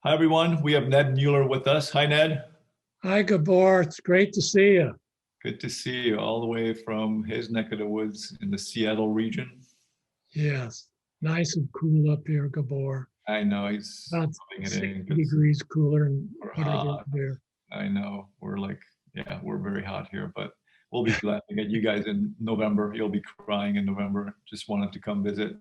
Hi, everyone. We have Ned Mueller with us. Hi, Ned. Hi, Gabor. It's great to see you. Good to see you all the way from his neck of the woods in the Seattle region. Yes, nice and cool up here, Gabor. I know he's About rubbing it 60 in because degrees cooler than we're what it is hot. there. I know we're very hot here, but we'll be glad to get you guys in November. You'll be crying in November. Just wanted to come visit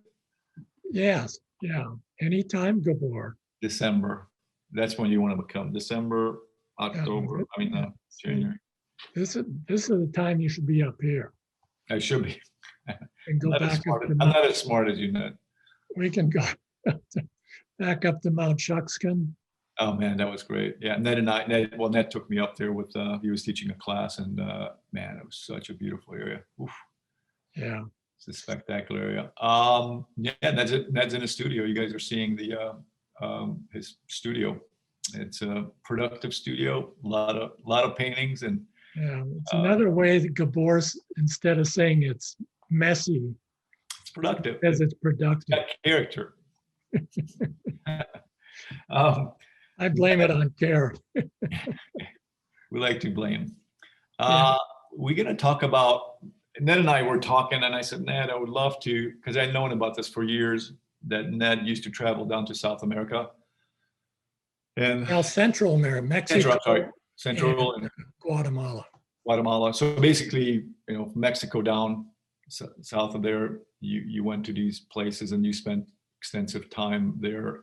Yes, yeah. Anytime, Gabor. December. That's when you want to come. December, Yeah, October. see, January. this is the time you should be up here I should be. and go back up to I'm Mount. not as smart as you, Ned. We can go back up to Mount Shuin. Oh man, that was great. Yeah, Ned took me up there with he was teaching a class and man, it was such a beautiful area. Oof, Yeah. it's a spectacular area. Yeah, Ned's in a studio. You guys are seeing the his studio. It's a productive studio, a lot of paintings and Yeah, it's uh, another way that Gabor's, instead of saying it's messy, it's productive. says It's it's productive. got character. um, I blame it on care. we like to blame. Yeah. Uh, we're going to talk about, Ned and I were talking, and I said, Ned, I would love to, because I'd known about this for years, that Ned used to travel down to South America. And Now, Central America, Mexico, Central and and Guatemala. Guatemala. So basically, Mexico down south of there, you went to these places and you spent extensive time there,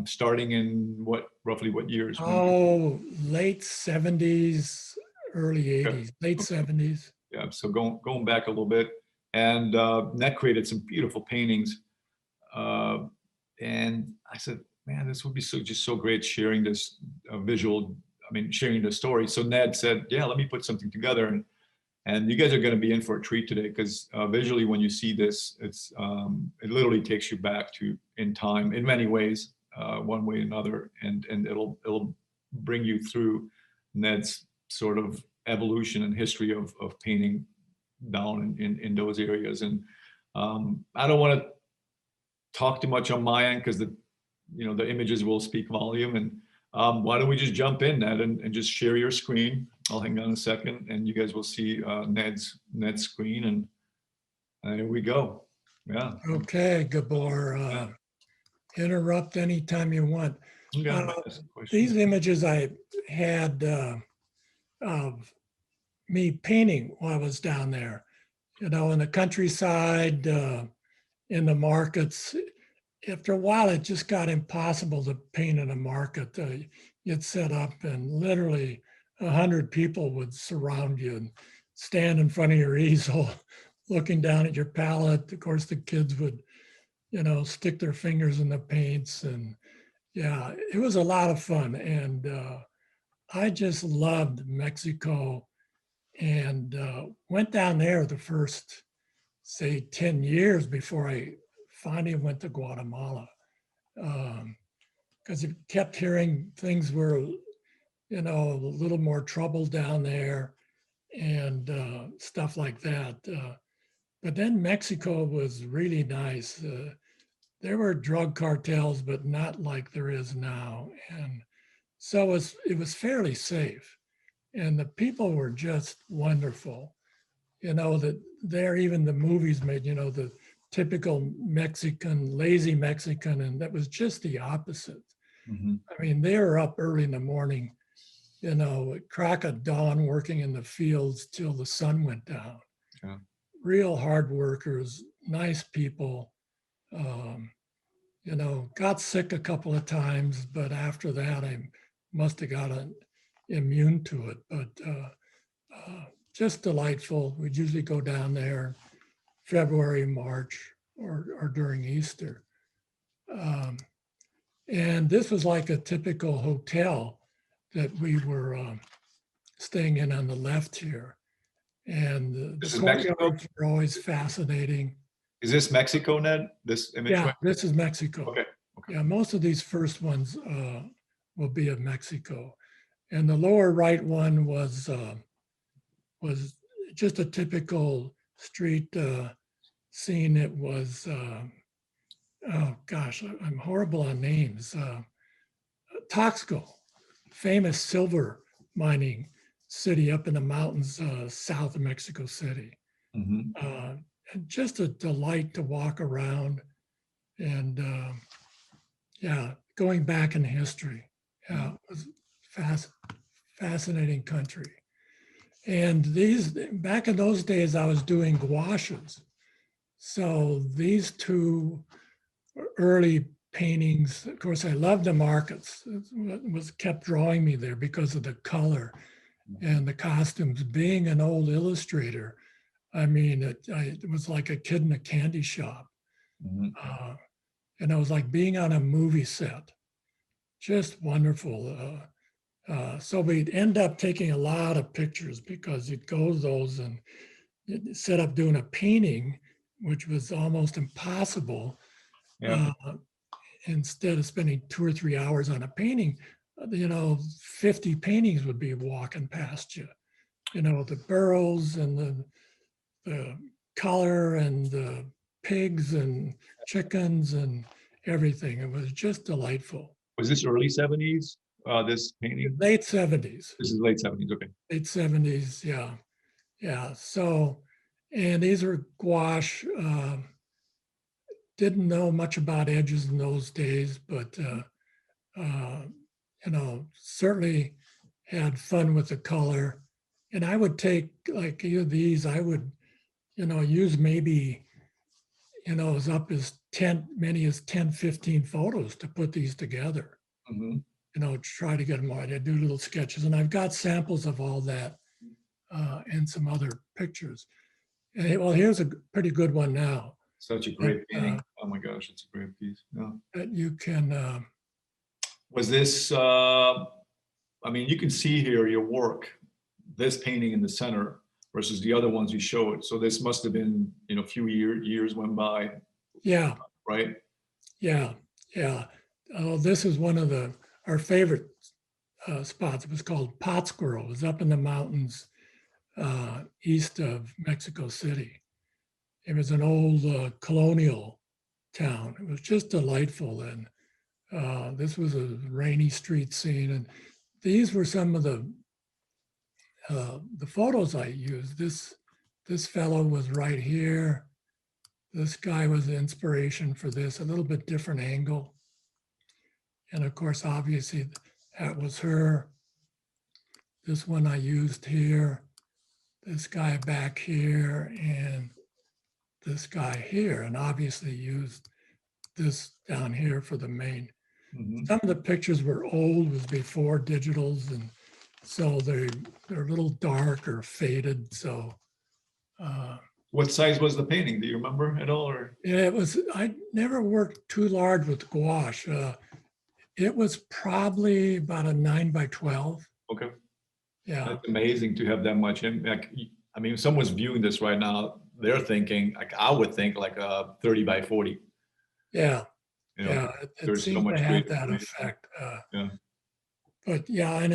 starting in roughly what years? Oh, late 70s, early 80s, late 70s. Yeah, so going back a little bit, and Ned created some beautiful paintings, and I said, man, this would be so great sharing this visual. I mean, sharing the story. So Ned said, yeah, let me put something together, and you guys are going to be in for a treat today because visually, when you see this, it literally takes you back to in time in many ways, one way or another, and it'll bring you through Ned's sort of evolution and history of painting down in those areas. And I don't want to talk too much on my end because the images will speak volume. And why don't we just jump in, Ned, and just share your screen? I'll hang on a second, and you guys will see Ned's screen, and here we go. Yeah. Okay, Gabor, Yeah. interrupt anytime you want. Okay, These images I had of me painting while I was down there, in the countryside, in the markets. After a while, it just got impossible to paint in a market. You'd set up and literally 100 people would surround you and stand in front of your easel, looking down at your palette. Of course, the kids would, stick their fingers in the paints. And yeah, it was a lot of fun. And I just loved Mexico and went down there the first, say, 10 years before I finally went to Guatemala. Because you kept hearing things were, a little more trouble down there and stuff like that. But then Mexico was really nice. There were drug cartels, but not like there is now. And so it was fairly safe. And the people were just wonderful. That there, even the movies made, the typical Mexican, lazy Mexican, and that was just the opposite. Mm-hmm. I mean, they were up early in the morning, at crack of dawn, working in the fields till the sun went down. Yeah. Real hard workers, nice people. Got sick a couple of times, but after that, I must have gotten immune to it. But just delightful. We'd usually go down there February, March, or during Easter. And this was like a typical hotel that we were staying in on the left here. And the courtyards were always fascinating. Is this Mexico, Ned? This image? Yeah, this is Mexico. Okay. Yeah, most of these first ones will be of Mexico. And the lower right one was just a typical street scene. It was, oh gosh, I'm horrible on names. Toxco, famous silver mining city up in the mountains south of Mexico City. Mhm. And just a delight to walk around and yeah, going back in history. Yeah, it was fascinating country. And these, back in those days, I was doing gouaches. So these two early paintings, of course, I loved the markets. It was kept drawing me there because of the color and the costumes. Being an old illustrator, I mean, it was like a kid in a candy shop. Mhm. And it was like being on a movie set. Just wonderful. So we'd end up taking a lot of pictures because you'd go to those and you'd set up doing a painting, which was almost impossible. Yeah. Instead of spending 2 or 3 hours on a painting, 50 paintings would be walking past you. The burrows and the color and the pigs and chickens and everything. It was just delightful. Was this early 70s? This painting? Late 70s, This is late 70s. Okay. late 70s, yeah. Yeah. So, and these were gouache. Didn't know much about edges in those days, but certainly had fun with the color. And I would take like these, I would, use maybe, as up as 10, many as 10, 15 photos to put these together, Mhm. try to get them right. I do little sketches and I've got samples of all that and some other pictures. And well, here's a pretty good one now Such a that, great painting. Oh my gosh, it's a great piece. Yeah. that you can, Was this, I mean, you can see here your work, this painting in the center versus the other ones you showed. So this must have been, a few years went by, yeah, right? yeah, yeah. This is one of our favorite spots. It was called Pottsquirrel. It was up in the mountains east of Mexico City. It was an old colonial town. It was just delightful. And this was a rainy street scene. And these were some of the photos I used. This fellow was right here. This guy was the inspiration for this, a little bit different angle. And of course, obviously, that was her. This one I used here, this guy back here, and this guy here, and obviously used this down here for the main. Mhm. Some of the pictures were old, was before digitals, and so they're a little dark or faded. So What size was the painting? Do you remember at all? Or yeah, I never worked too large with gouache. It was probably about a 9 by 12. okay, Yeah, that's amazing to have that much. Like, I mean, if someone's viewing this right now, they're thinking like I would think like a 30 by 40. yeah, You know, yeah. It there's so seemed to much have great that information. effect. Yeah. But yeah, and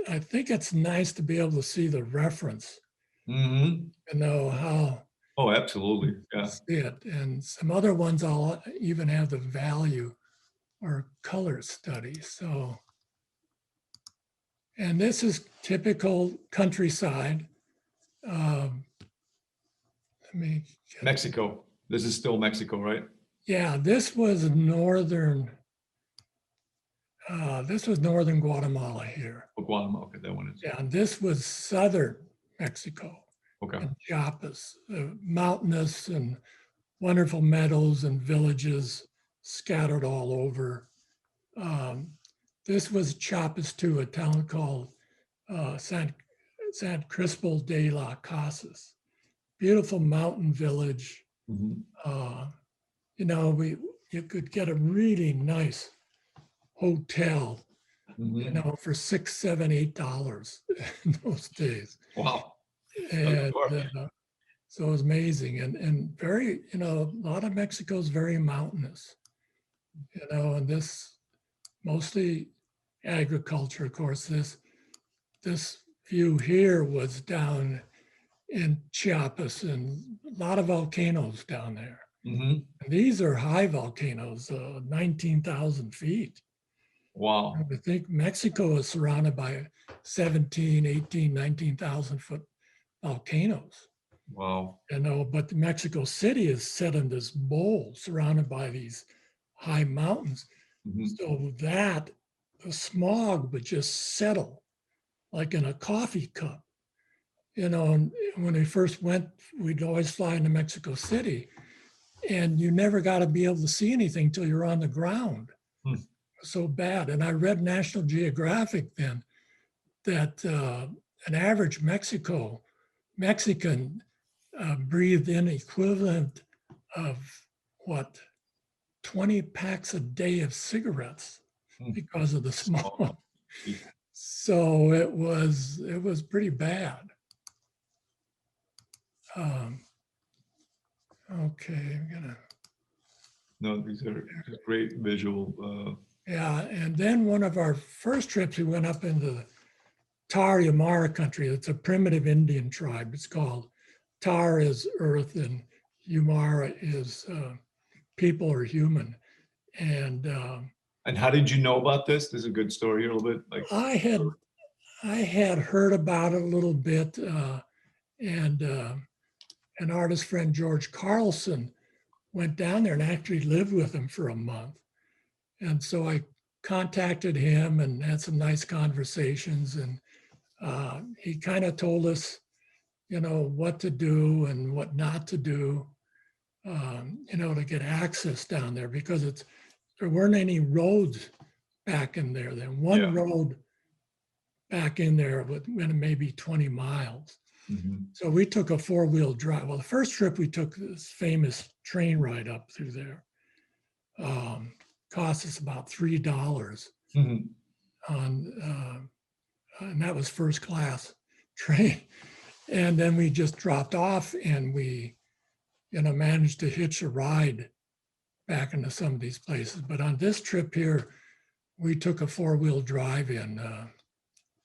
I think it's nice to be able to see the reference Hmm. and know how Oh, absolutely. to Yeah. see it. And some other ones I'll even have the value or color study. So, and this is typical countryside. Um, let me get, Mexico. This is still Mexico, right? yeah, this was northern Guatemala here. Oh, Guatemala. Okay, that one is. Yeah, and this was southern Mexico Okay. and Chiapas, mountainous and wonderful meadows and villages scattered all over. Um, this was Chiapas too, a town called San Cristobal de las Casas. Beautiful mountain village. Mhm. Uh, you could get a really nice hotel, Mhm. for $6, $7, $8 in those days. Wow. And Sure. so it was amazing and very, a lot of Mexico is very mountainous, and this mostly agriculture. Of course, this view here was down in Chiapas and a lot of volcanoes down there. Mhm. And these are high volcanoes, 19,000 feet. Wow. I think Mexico is surrounded by 17, 18, 19,000 foot volcanoes, Wow. but Mexico City is set in this bowl surrounded by these high mountains. Mhm. So that the smog would just settle like in a coffee cup. And when we first went, we'd always fly into Mexico City, and you never got to be able to see anything till you're on the ground. Hmm. So bad. And I read National Geographic then that an average Mexican breathed in equivalent of what 20 packs a day of cigarettes Hmm. because of the Small. smog. So it was pretty bad. Okay, I'm gonna. No, these are just great visual. Yeah, and then one of our first trips, we went up into the Tar Yamara country. It's a primitive Indian tribe. It's called Tar is earth and Yamara is people or human. And And how did you know about this? This is a good story here, a little bit. Like, I had heard about it a little bit, and an artist friend, George Carlson, went down there and actually lived with him for a month. And so I contacted him and had some nice conversations. And he kind of told us, what to do and what not to do, to get access down there because there weren't any roads back in there. Then one road back in there went maybe 20 miles. mhm. So we took a four-wheel drive. Well, the first trip we took this famous train ride up through there. Cost us about $3 Mhm. and that was first class train. And then we just dropped off and we, managed to hitch a ride back into some of these places. But on this trip here, we took a four-wheel drive in.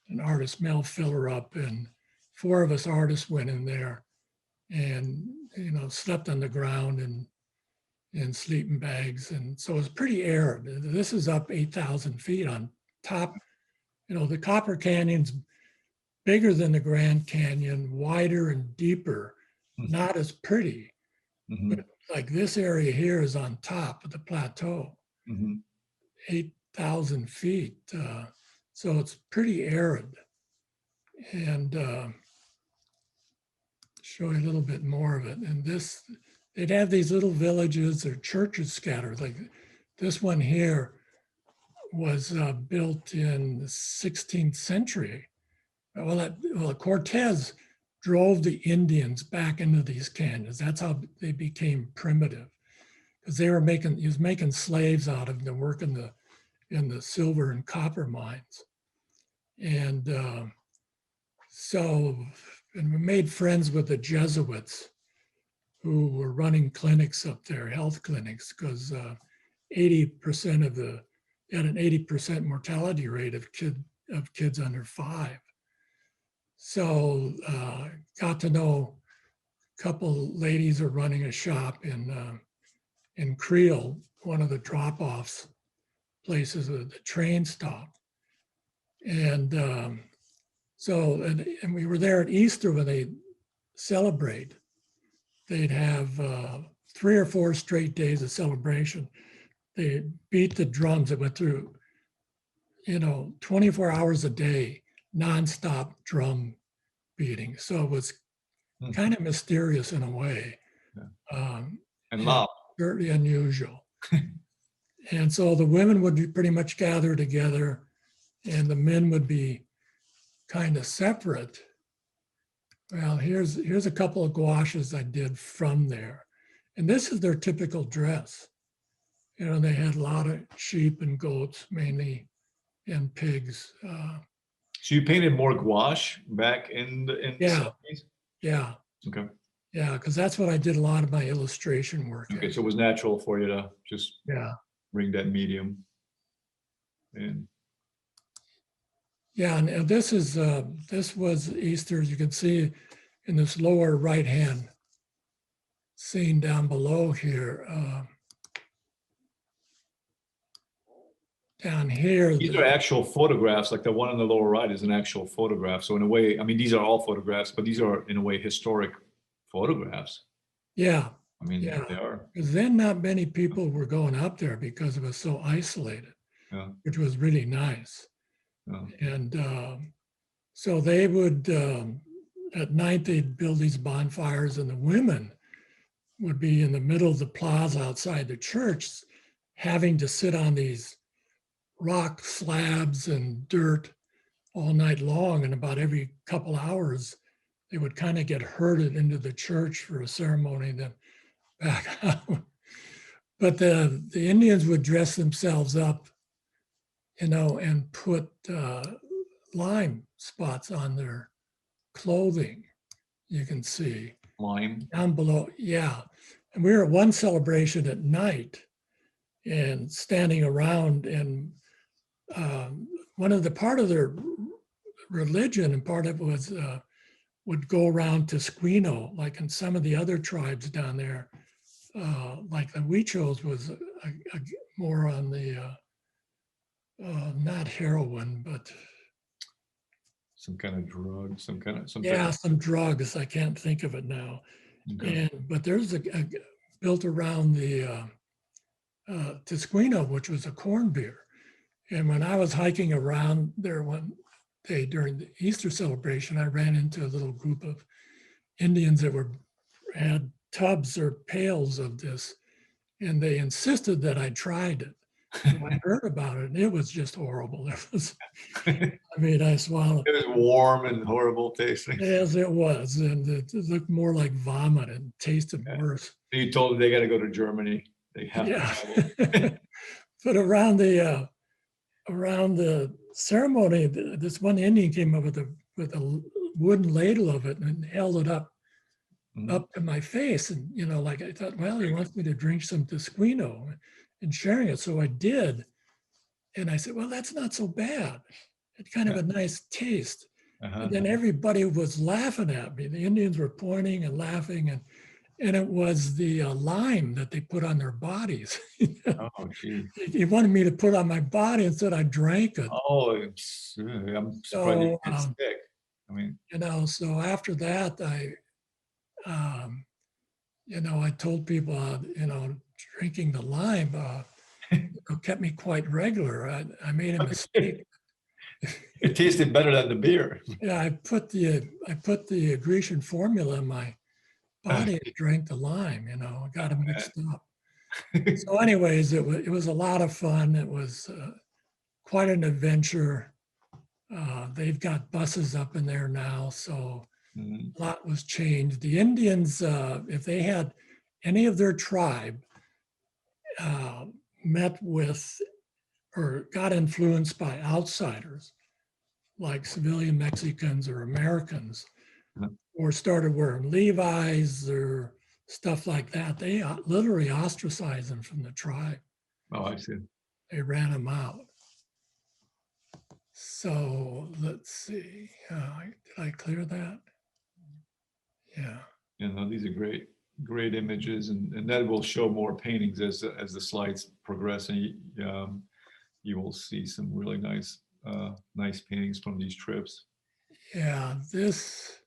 An artist, Mel Filler up, and four of us artists went in there and, slept on the ground and in sleeping bags. And so it's pretty arid. This is up 8,000 feet on top. The Copper Canyon's bigger than the Grand Canyon, wider and deeper, not as pretty. Mhm. But like this area here is on top of the plateau, Mhm. 8,000 feet. So it's pretty arid. And show you a little bit more of it. And they'd have these little villages or churches scattered. Like this one here was built in the 16th century. Well, Cortez drove the Indians back into these canyons. That's how they became primitive, because he was making slaves out of them to work in the silver and copper mines. And and we made friends with the Jesuits who were running clinics up there, health clinics, because 80% had an 80% mortality rate of kids under 5. So got to know a couple ladies are running a shop in Creel, one of the drop-offs places with the train stop. And and we were there at Easter when they celebrate. They'd have 3 or 4 straight days of celebration. They beat the drums. It went through, 24 hours a day, nonstop drum beating. So it was kind of mysterious in a way, And loud. certainly unusual. And so the women would be pretty much gather together, and the men would be kind of separate. Well, here's a couple of gouaches I did from there, and this is their typical dress. They had a lot of sheep and goats mainly, and pigs. So you painted more gouache back in the Yeah, 70s? yeah, Okay. yeah, because that's what I did a lot of my illustration work Okay, in. so it was natural for you to just Yeah, bring that medium in. yeah, and this was Easter, as you can see in this lower right hand scene down below here. down here. These are actual photographs, like the one on the lower right is an actual photograph. So in a way, I mean, these are all photographs, but these are in a way historic photographs. Yeah, I mean, yeah. they are. Because then not many people were going up there because it was so isolated, Yeah, which was really nice. yeah. And so they would, at night, they'd build these bonfires, and the women would be in the middle of the plaza outside the church, having to sit on these rock slabs and dirt all night long. And about every couple hours, they would kind of get herded into the church for a ceremony, and then back out. But the Indians would dress themselves up, and put lime spots on their clothing. You can see Lime. down below. Yeah. And we were at one celebration at night and standing around, and one of the part of their religion and part of it was would go around to Squino, like in some of the other tribes down there, like the Huichos was more on the not heroin, but Some kind of drug, some kind of some drugs. I can't think of it now. okay. But there's a built around the Tisquino, which was a corn beer. And when I was hiking around there one day during the Easter celebration, I ran into a little group of Indians that had tubs or pails of this, and they insisted that I tried it. So I heard about it, and it was just horrible. It was, I mean, I swallowed. It was warm and horrible tasting. As it was, and it looked more like vomit and tasted worse. So you told them they got to go to Germany. They have to travel. But around the ceremony, this one Indian came up with a wooden ladle of it and held it up to my face, and like I thought, well, he wants me to drink some Tisquino and sharing it, so I did, and I said, well, that's not so bad. It's kind of a nice taste. And then everybody was laughing at me. The Indians were pointing and laughing, and it was the lime that they put on their bodies. Oh, geez. He wanted me to put on my body and said I drank it. Oh, I'm surprised you get sick. I mean, so after that, I told people, drinking the lime kept me quite regular. I made a mistake. it tasted better than the beer. Yeah, I put the Grecian formula in my body and drank the lime. I got them mixed up. So, anyways, it was a lot of fun. It was quite an adventure. They've got buses up in there now, so a lot was changed. The Indians, if they had any of their tribe, met with or got influenced by outsiders like civilian Mexicans or Americans, or started wearing Levi's or stuff like that, they literally ostracized them from the tribe. Oh, I see. They ran them out. So let's see. Did I clear that? Yeah. These are great images, and that will show more paintings as the slides progress, and you will see some really nice paintings from these trips. Yeah, this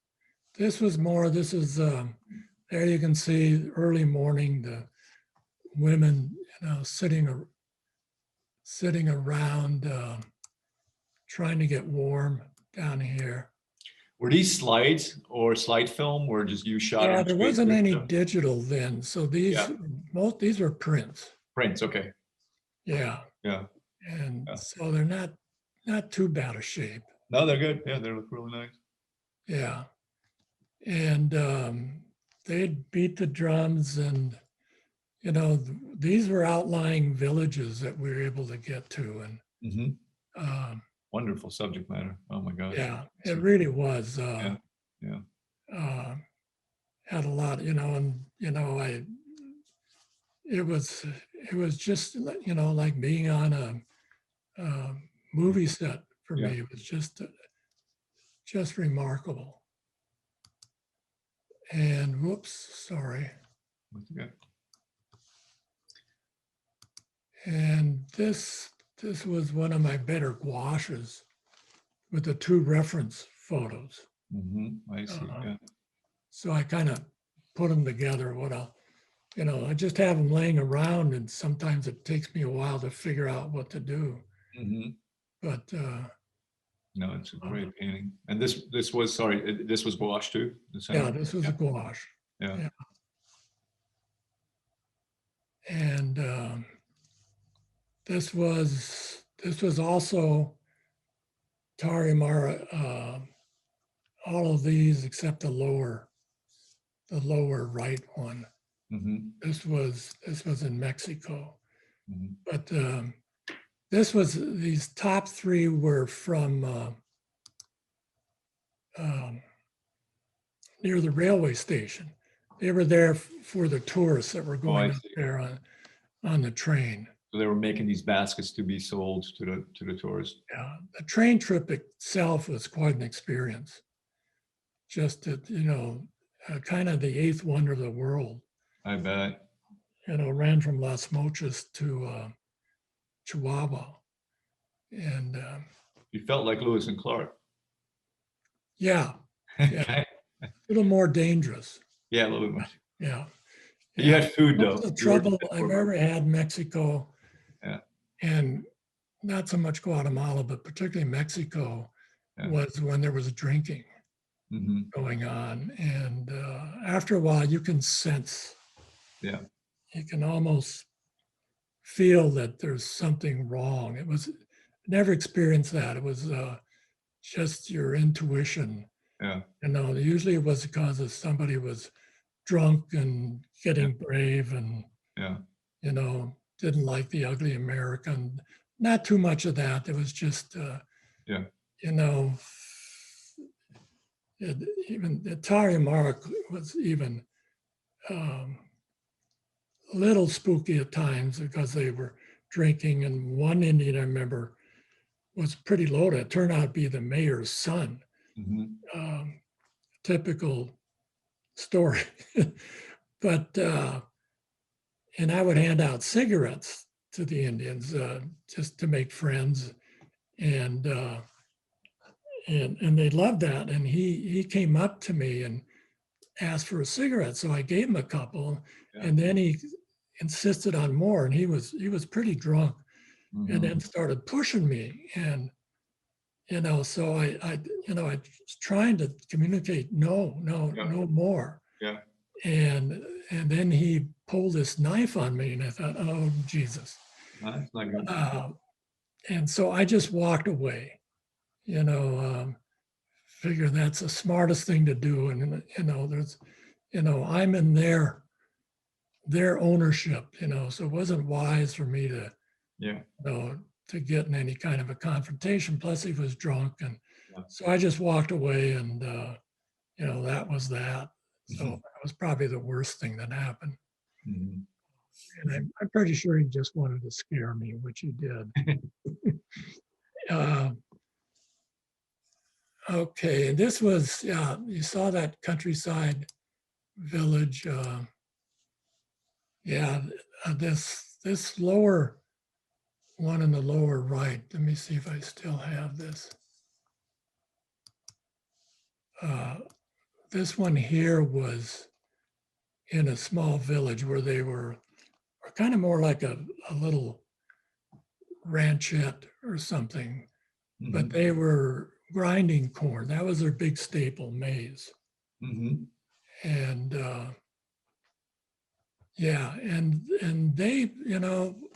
was more. This is there you can see early morning, the women, sitting around trying to get warm down here. Were these slides or slide film, or just you shot? Yeah, them there straight wasn't through any stuff? digital then, so most these were prints. Prints, okay. Yeah, Yeah. and so they're not too bad a shape. No, they're good. Yeah, they look really nice. Yeah, and they'd beat the drums, and these were outlying villages that we were able to get to, and Wonderful subject matter. Oh my God. yeah, it really was. Yeah. Had a lot, it was just like being on a movie set for me. It was just remarkable. And whoops, sorry. Okay. And this this was one of my better gouaches with the two reference photos. I see. Yeah. So I kind of put them together. I just have them laying around, and sometimes it takes me a while to figure out what to do. But no, it's a great painting. And this was this was gouache too. yeah, this was a gouache. Yeah. And this was also Tarahumara. All of these except the lower right one. This was in Mexico, but these top three were from near the railway station. They were there for the tourists that were going up there on the train. So they were making these baskets to be sold to the tourists. Yeah, the train trip itself was quite an experience. Just kind of the eighth wonder of the world. I bet. Ran from Las Mochas to Chihuahua, and you felt like Lewis and Clark. Yeah, a little more dangerous. Yeah, a little bit more. Yeah. You had food though. The trouble I've ever had in Mexico, and not so much Guatemala, but particularly Mexico, was when there was drinking going on, and after a while, you can sense. Yeah. You can almost feel that there's something wrong. Never experienced that. It was just your intuition. Yeah. Usually it was because of somebody was drunk and getting brave and, didn't like the ugly American. Not too much of that. It was just, even the Tarahumara was even a little spooky at times because they were drinking. And one Indian I remember was pretty loaded. It turned out to be the mayor's son. Typical story. But, and I would hand out cigarettes to the Indians just to make friends. And they loved that. And he came up to me and asked for a cigarette. So I gave him a couple, and then he insisted on more. And he was pretty drunk, and then started pushing me. And so I was trying to communicate, no more. Yeah. And then he pulled this knife on me, and I thought, oh Jesus. That's not good. And so I just walked away. Figure that's the smartest thing to do. And there's, I'm in their ownership. So it wasn't wise for me to, to get in any kind of a confrontation. Plus, he was drunk, and so I just walked away, and that was that. So that was probably the worst thing that happened. And I'm pretty sure he just wanted to scare me, which he did. Okay, and this was, you saw that countryside village. This lower one in the lower right. Let me see if I still have this. This one here was in a small village where they were kind of more like a little ranchette or something, but they were grinding corn. That was their big staple, maize. And and they,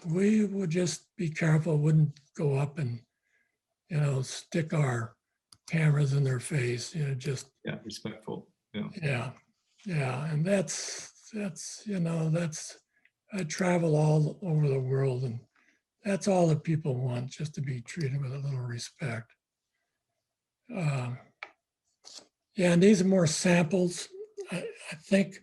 we would just be careful, wouldn't go up and, stick our cameras in their face, respectful. Yeah. And that's, I travel all over the world, and that's all that people want, just to be treated with a little respect. And these are more samples. I think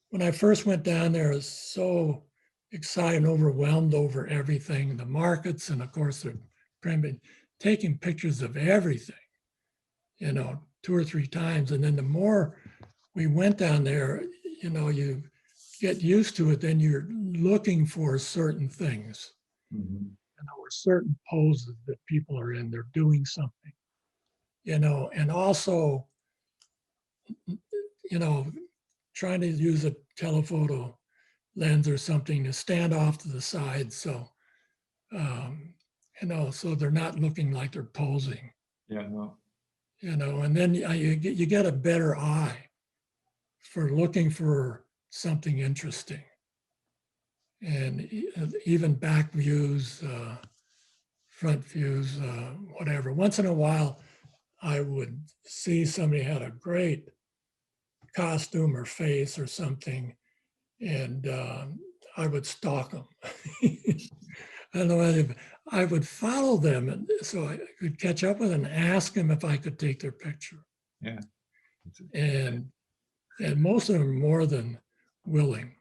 when I first went down there, I was so excited and overwhelmed over everything, the markets, and of course, they're taking pictures of everything, 2 or 3 times. And then the more we went down there, you get used to it, then you're looking for certain things. or certain poses that people are in, they're doing something, and also, trying to use a telephoto lens or something to stand off to the side. So, so they're not looking like they're posing, Yeah, no. and then you get a better eye for looking for something interesting. And even back views, front views, whatever. Once in a while, I would see somebody had a great costume or face or something, and I would stalk them. I don't know if I would follow them, and so I could catch up with them and ask them if I could take their picture. Yeah. And most of them are more than willing.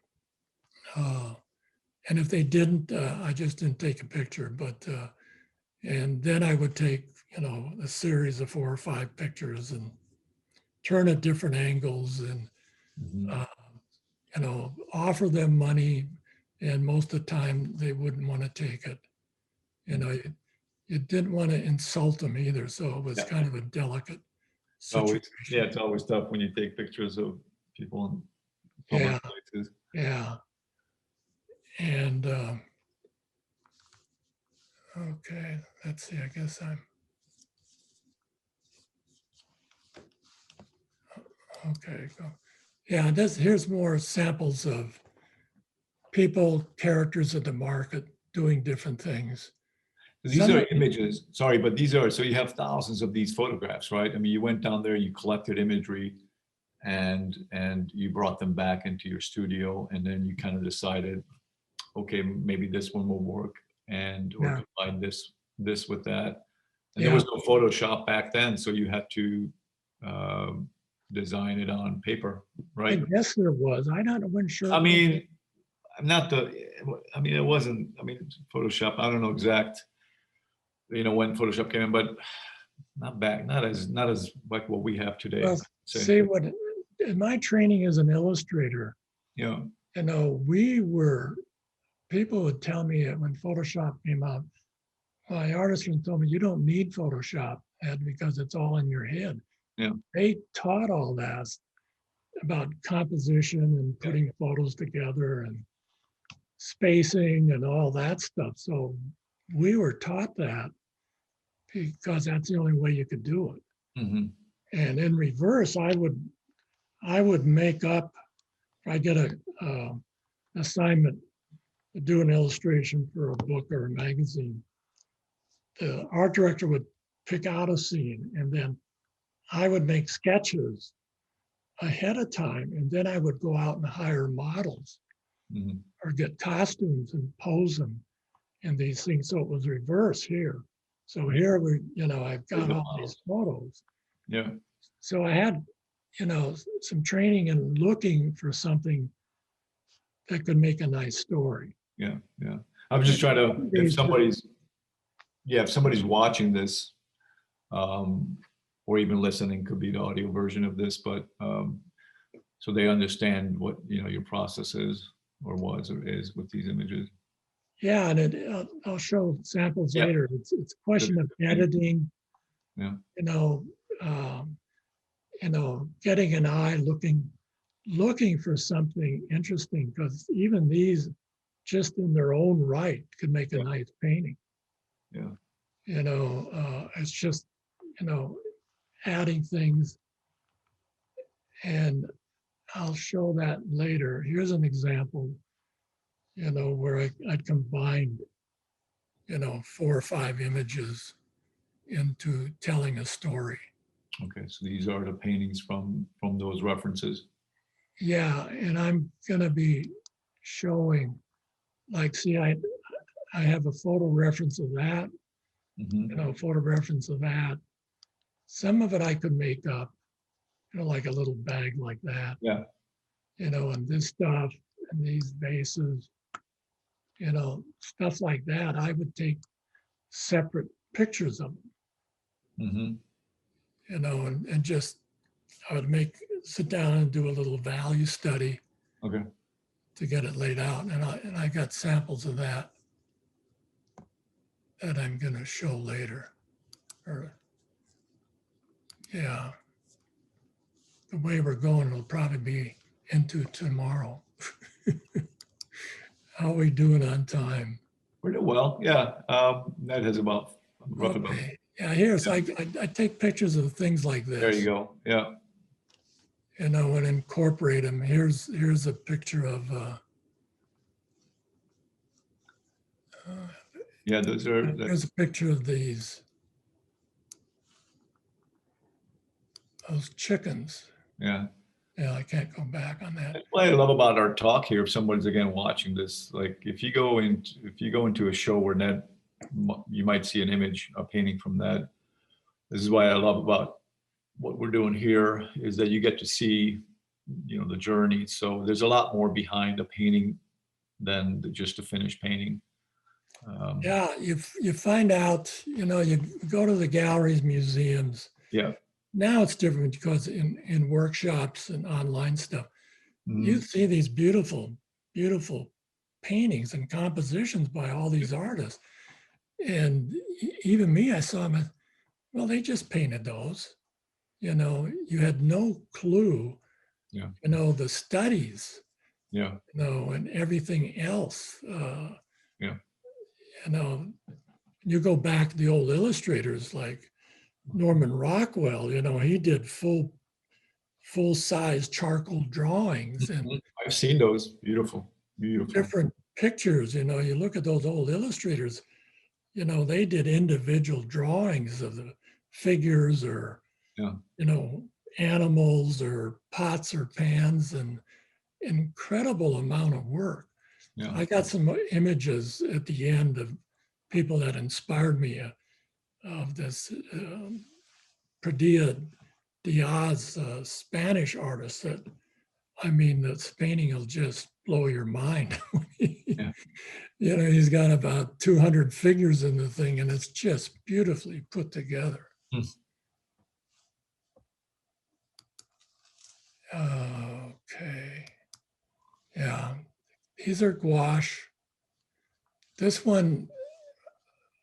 And if they didn't, I just didn't take a picture. But and then I would take a series of 4 or 5 pictures and turn at different angles and Mhm. offer them money. And most of the time they wouldn't want to take it. You didn't want to insult them either. So it was Yeah. kind of a delicate Always, situation. yeah, it's always tough when you take pictures of people in public Yeah. places. Yeah. And okay, let's see. I guess I'm okay. Go. Yeah, here's more samples of people, characters in the market doing different things. These are images, sorry, but these are, so you have thousands of these photographs, right? I mean, you went down there, you collected imagery, and you brought them back into your studio, and then you kind of decided, okay, maybe this one will work, and or Yeah. combine this with that. And there Yeah. was no Photoshop back then, so you had to design it on paper, I right? guess there was. I wasn't sure. I mean, not the, I mean, it wasn't, I mean, Photoshop, I don't know exact, when Photoshop came in, but not as like what we have today. Well, see what in my training as an illustrator, Yeah, people would tell me when Photoshop came out, my artist friend told me, you don't need Photoshop, Ed, because it's all in your head. yeah. They taught all that about composition and putting photos together and spacing and all that stuff. So we were taught that because that's the only way you could do it. Mm-hmm. And in reverse, I would make up. I get a assignment to do an illustration for a book or a magazine. The art director would pick out a scene, and then I would make sketches ahead of time, and then I would go out and hire models Mm-hmm. or get costumes and pose them in these things. So it was reverse here. So here I've got all these photos. Yeah. So I had, some training in looking for something that could make a nice story. Yeah, yeah. I'm just trying to, if somebody's watching this, or even listening, could be the audio version of this, but so they understand what your process is or was or is with these images. Yeah, and I'll show samples Yeah. later. It's a question of editing. Yeah. Getting an eye looking for something interesting, because even these just in their own right could make a nice painting. Yeah. It's just, adding things, and I'll show that later. Here's an example, where I'd combined, 4 or 5 images into telling a story. Okay, so these are the paintings from those references. Yeah, and I'm gonna be showing, like, see, I have a photo reference of that, Mm-hmm. photo reference of that. Some of it I could make up, like a little bag like that, Yeah. and this stuff and these vases, stuff like that. I would take separate pictures of them, Mm-hmm. and just I would sit down and do a little value study Okay. to get it laid out, and I got samples of that. that I'm going to show later. Or, yeah, the way we're going will probably be into tomorrow. How are we doing on time? We're doing well. Yeah. Ned has about rough about. Okay. Yeah, here's, I take pictures of things like There you this, go. Yeah. and incorporate them. Here's a picture of, Yeah. Those are. here's a picture of those chickens. Yeah. Yeah, I can't go back on that. That's what I love about our talk here. If someone's again watching this, like if you go into a show where Ned, you might see an image, a painting from Ned. This is why I love about what we're doing here is that you get to see, the journey. So there's a lot more behind a painting than just a finished painting. Yeah, you find out, you go to the galleries, museums. Yeah. Now it's different because in workshops and online stuff, you Mhm. see these beautiful, beautiful paintings and compositions by all these artists. And even me, I saw them, well, they just painted those. You had no clue, Yeah. the studies, Yeah. and everything else. Yeah. You go back to the old illustrators like Norman Rockwell, he did full size charcoal drawings and Mhm. I've seen those. Beautiful. Beautiful. different pictures. You look at those old illustrators, they did individual drawings of the figures or, Yeah. animals or pots or pans, and incredible amount of work. Yeah. I got some images at the end of people that inspired me of this Padilla Diaz, Spanish artist that, this painting will just blow your mind. Yeah. He's got about 200 figures in the thing, and it's just beautifully put together. Hmm. Okay. Yeah. These are gouache. This one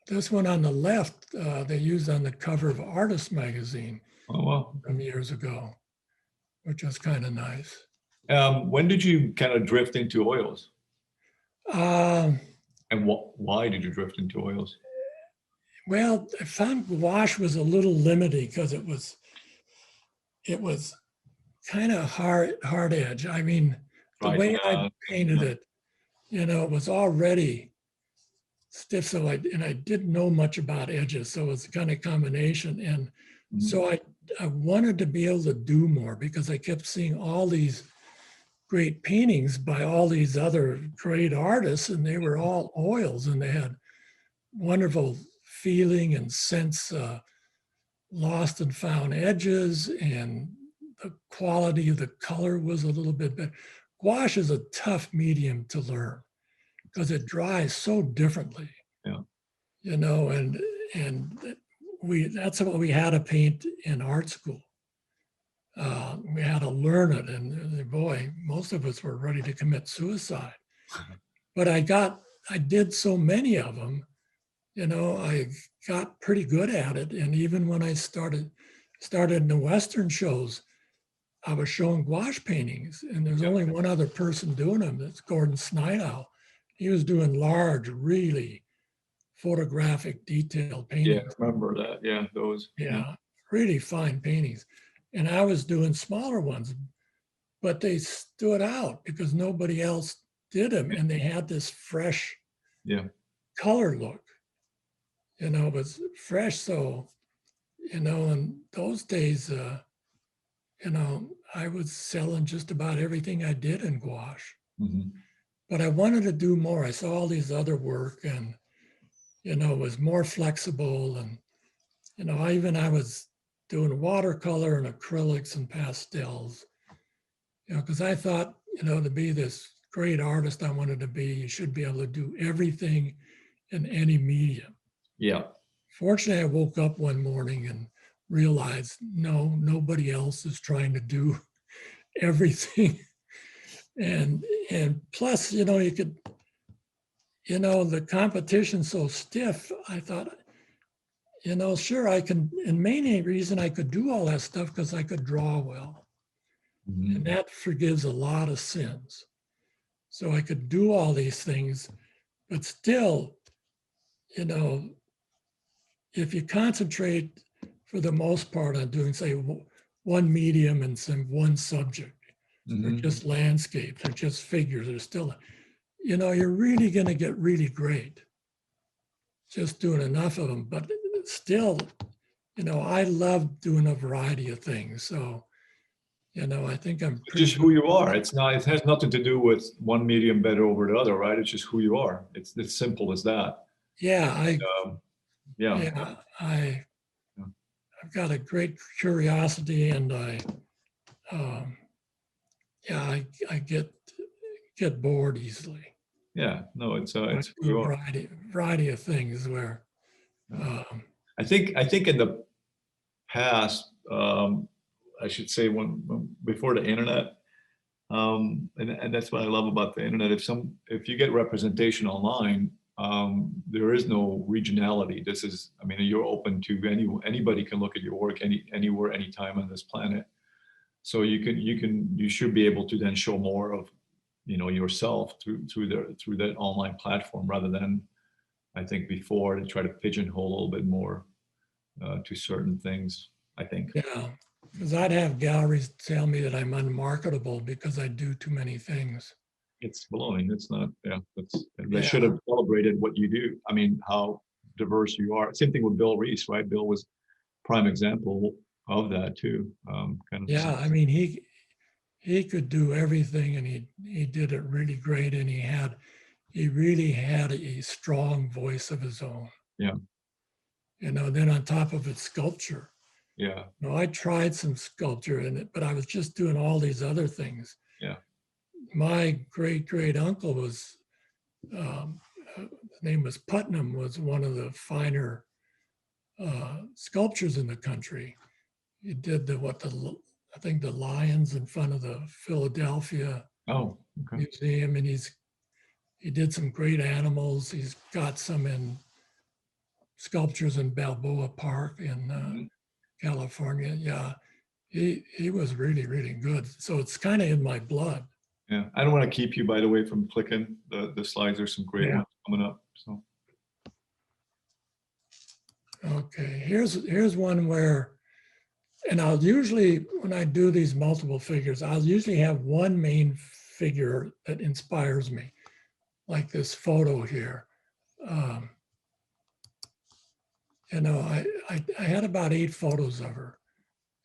on the left, they used on the cover of Artist magazine Oh, well. from years ago, which was kind of nice. When did you kind of drift into oils? Um, And why did you drift into oils? well, I found gouache was a little limited because it was kind of hard edge. The Right. way I painted Yeah. it, it was already stiff. So I didn't know much about edges. So it's kind of combination. And Mhm. so I wanted to be able to do more because I kept seeing all these great paintings by all these other great artists, and they were all oils and they had wonderful feeling and sense, lost and found edges, and the quality of the color was a little bit better. Gouache is a tough medium to learn because it dries so differently. Yeah. And that's what we had to paint in art school. We had to learn it, and boy, most of us were ready to commit suicide. But I did so many of them, I got pretty good at it. And even when I started in the Western shows, I was showing gouache paintings, and there's only one other person doing them. That's Gordon Snidow. He was doing large, really photographic, detailed paintings. Yeah, I remember that. Yeah, those. Yeah, really fine paintings. And I was doing smaller ones, but they stood out because nobody else did them, and they had this fresh Yeah. color look. It was fresh. So, in those days, I was selling just about everything I did in gouache. Mm-hmm. But I wanted to do more. I saw all these other work, and it was more flexible. And I was doing watercolor and acrylics and pastels. Because I thought, to be this great artist I wanted to be, you should be able to do everything in any medium. Yeah. Fortunately, I woke up one morning and realized, no, nobody else is trying to do everything. And plus, the competition's so stiff, I thought, sure, I can, and main reason I could do all that stuff because I could draw well. And that forgives a lot of sins. So I could do all these things, but still, if you concentrate for the most part on doing, say, one medium and one subject, or just landscapes, or just figures, or still, you're really going to get really great just doing enough of them. But still, I love doing a variety of things. So, I think I'm It's pretty just who good. you are. It's not. It has nothing to do with one medium better over the other, right? It's just who you are. It's simple as that. Yeah, Yeah. yeah, I've got a great curiosity, and um, I get bored easily. Yeah. No, it's I who do you a are. variety of things where, Yeah. um, I think in the past, I should say before the internet, and that's what I love about the internet. If you get representation online, there is no regionality. This is, I mean, you're open to anybody can look at your work anywhere, anytime on this planet. So you should be able to then show more of, yourself through that online platform rather than, I think, before to try to pigeonhole a little bit more to certain things, I think. yeah, because I'd have galleries tell me that I'm unmarketable because I do too many things. It's baloney. It's not, yeah, they should Yeah, have celebrated what you do. I mean, how diverse you are. Same thing with Bill Reese, right? Bill was prime example of that too. Kind of, yeah. I mean, he could do everything, and he did it really great, and he really had a strong voice of his own. yeah, Then on top of it, sculpture. yeah, I tried some sculpture in it, but I was just doing all these other things. yeah. My great uncle was, his name was Putnam, was one of the finer sculptures in the country. He did I think the lions in front of the Philadelphia Oh, okay. Museum, and he did some great animals. He's got some in sculptures in Balboa Park in Mhm. California. Yeah, he was really good. So it's kind of in my blood. Yeah. I don't want to keep you, by the way, from clicking the slides. There's some great Yeah. ones coming up. So Okay. Here's one where, and I'll usually, when I do these multiple figures, I'll usually have one main figure that inspires me, like this photo here. Um, I had about 8 photos of her.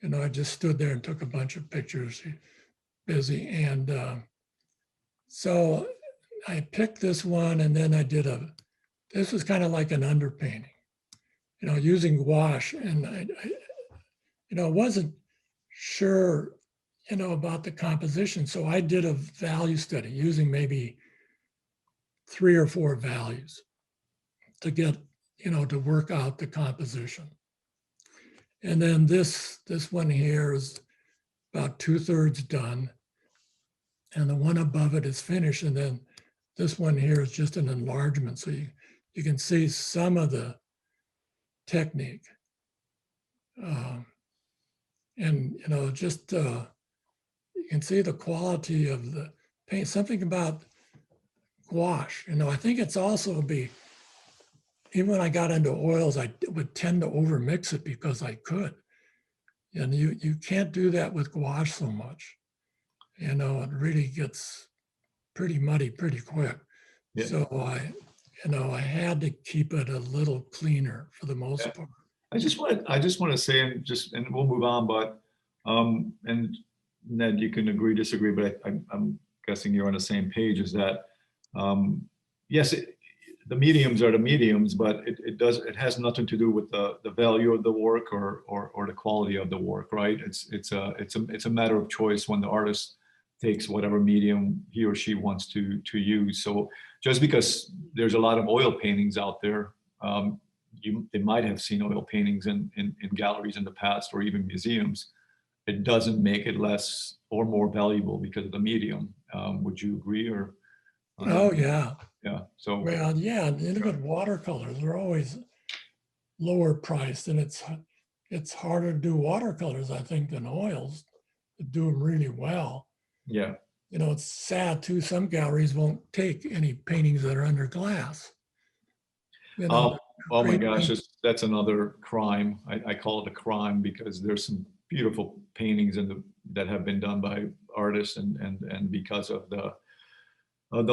I just stood there and took a bunch of pictures, busy. And so I picked this one, and then this was kind of like an underpainting, using gouache. And I wasn't sure, about the composition. So I did a value study using maybe 3 or 4 values to get, to work out the composition. And then this one here is about 2/3 done. And the one above it is finished. And then this one here is just an enlargement. So you can see some of the technique. And, just you can see the quality of the paint, something about gouache. I think it's also even when I got into oils, I would tend to overmix it because I could. And you can't do that with gouache so much. It really gets pretty muddy pretty quick. yeah, So I had to keep it a little cleaner for the yeah. most part. I just want to say, and we'll move on, but and Ned, you can agree, disagree, but I'm guessing you're on the same page. Is that yes, the mediums are the mediums, but it has nothing to do with the value of the work or the quality of the work, right? It's a matter of choice when the artist takes whatever medium he or she wants to use. So just because there's a lot of oil paintings out there, they might have seen oil paintings in galleries in the past or even museums. It doesn't make it less or more valuable because of the medium. Would you agree or? Oh yeah, Yeah. So Well, yeah, and you look at watercolors, they're always lower priced, and it's harder to do watercolors, I think, than oils to do them really well. yeah. You know, it's sad too. Some galleries won't take any paintings that are under glass. You know, Oh, oh my great gosh, paint. that's another crime. I call it a crime because there's some beautiful paintings that have been done by artists, and because of the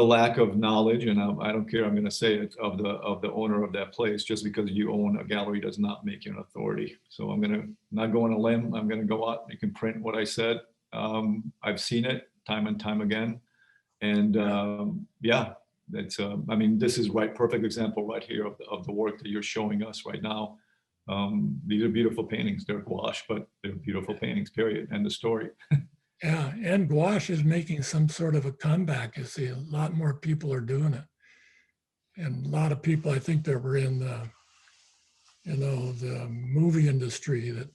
lack of knowledge, and I don't care, I'm going to say it, of the owner of that place. Just because you own a gallery does not make you an authority. So I'm going to not go on a limb. I'm going to go out. You can print what I said. I've seen it time and time again, and yeah, that's. I mean, this is right, perfect example right here of the work that you're showing us right now. These are beautiful paintings. They're gouache, but they're beautiful paintings. Period. End of story. Yeah, and gouache is making some sort of a comeback. You see, a lot more people are doing it, and a lot of people, I think, that were in the, you know, the movie industry that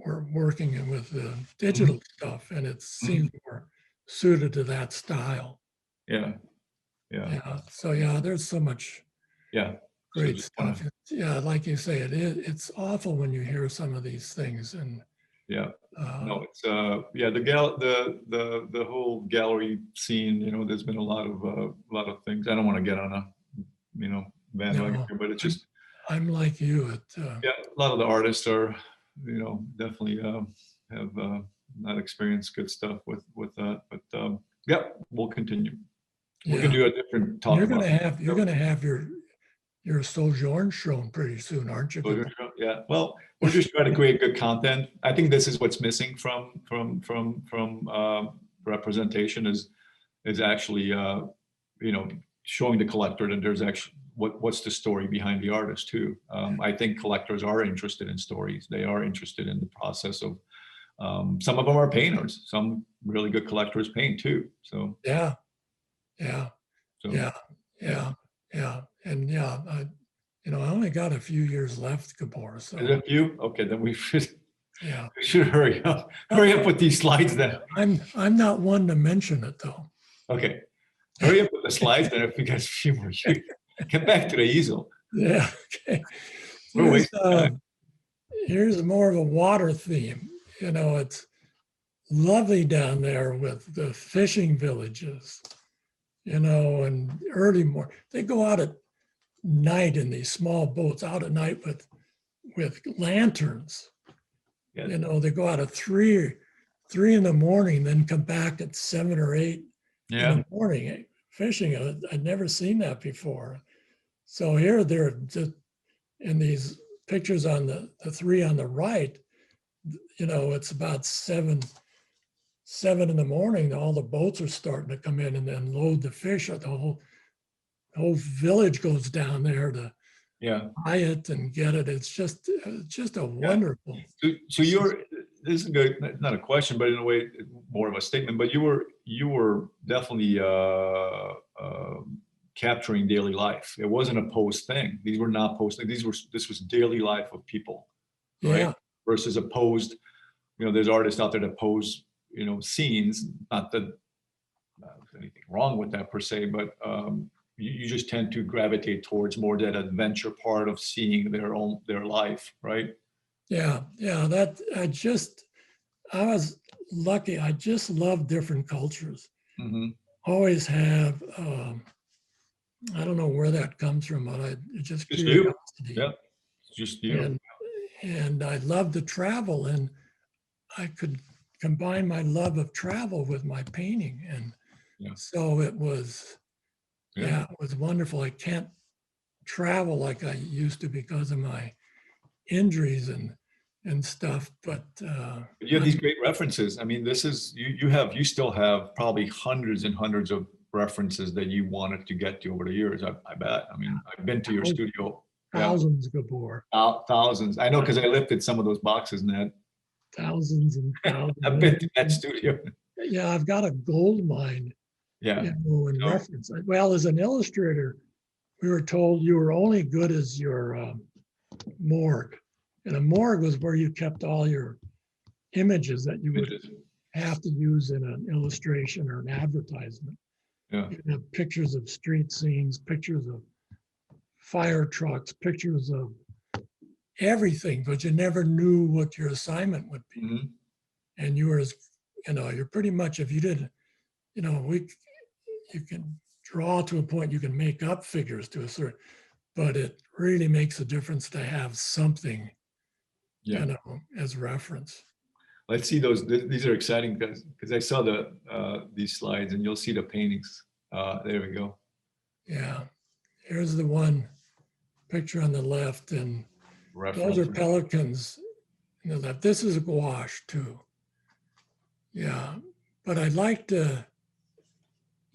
were working with the Mhm, digital stuff, and it mhm. seems more suited to that style. Yeah, yeah, Yeah. So yeah, there's so much yeah. So great just want stuff. to, Yeah, like you say, it's awful when you hear some of these things, and yeah. uh, No, it's yeah, the whole gallery scene, there's been a lot of things. I don't want to get on a, bandwagon no, here, but it's I'm just, I'm like you. yeah, a lot of the artists are, definitely have not experienced good stuff with that. But yeah, we'll continue. We can Yeah, do a different talk you're about gonna have you're it. gonna have your Sojourn shown pretty soon, aren't you? So, yeah, well, we're just trying to create good content. I think this is what's missing from representation is actually showing the collector that there's actually what's the story behind the artist too. I think collectors are interested in stories. They are interested in the process of. Some of them are painters. Some really good collectors paint too. So Yeah, yeah, so yeah, yeah. yeah, yeah, and yeah. I only got a few years left, Gabor. Is So that you? Okay, then we should yeah, we should hurry up. Uh, Hurry up with these slides then. I'm not one to mention it though. Okay. Hurry up with the slides, then if we got a few more years. Get back to the easel. Yeah. Okay. We're Here's wasting time. here's more of a water theme. It's lovely down there with the fishing villages. And early morning they go out at night in these small boats out at night with lanterns. Yeah. They go out at three in the morning, then come back at 7 or 8 in Yeah. the morning fishing. I'd never seen that before. So here they're just in these pictures on the three on the right. It's about seven in the morning. All the boats are starting to come in and then load the fish. The whole village goes down there to Yeah. buy it and get it. It's just a Yeah. wonderful. So this is good, not a question, but in a way more of a statement, but you were definitely capturing daily life. It wasn't a posed thing. These were not posted. This was daily life of people, right? Yeah, Versus a posed, there's artists out there that pose, scenes, not that there's anything wrong with that per se, but you just tend to gravitate towards more that adventure part of seeing their life, right? yeah. That I was lucky. I just love different cultures. Mm-hmm. Always have. I don't know where that comes from, but it's just Just you. curiosity. Yeah. It's just you. And and I love to travel, and I could combine my love of travel with my painting, and Yeah. so it was. Yeah. Yeah, it was wonderful. I can't travel like I used to because of my injuries and stuff, but You have these great references. I mean, this is you still have probably hundreds and hundreds of references that you wanted to get to over the years. I bet. I mean, I've been to your studio. Yeah. thousands, Gabor, Thousands. I know because I lifted some of those boxes, Ned. thousands and I've been thousands. to that studio. Yeah, I've got a gold mine, Yeah. in So, reference. Well, as an illustrator, we were told you were only good as your morgue. And a morgue was where you kept all your images that you would have to use in an illustration or an advertisement. Yeah. You have pictures of street scenes, pictures of fire trucks, pictures of everything, but you never knew what your assignment would be. Mhm. And you were as, you're pretty much, if you did, you can draw to a point, you can make up figures to a certain, but it really makes a difference to have something, Yeah. as reference. Let's see those. These are exciting because I saw these slides, and you'll see the paintings. There we go. Yeah. Here's the one picture on the left, and those are Reference. pelicans on the left. This is gouache too. Yeah. But I'd like to,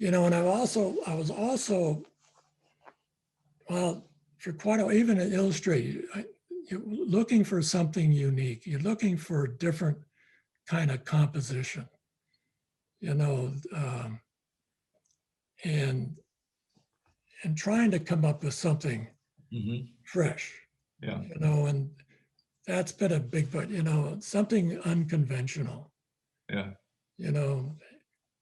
and I was also, well, for quite a while, even at Illustrate, you're looking for something unique. You're looking for a different kind of composition, and trying to come up with something Mhm. fresh, Yeah. and that's been a big, but something unconventional, Yeah.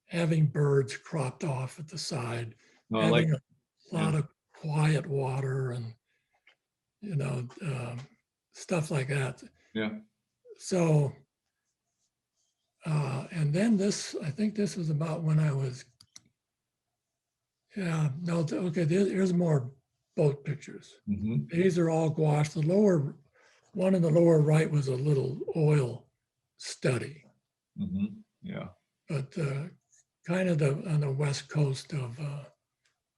having birds cropped off at the side, No, I like. having a lot Yeah. of quiet water, and stuff like that. Yeah. So, and then I think this was about when I was, yeah, no, okay, here's more boat pictures. Hmm. These are all gouache. One in the lower right was a little oil study, Hmm. Yeah. but kind of on the west coast of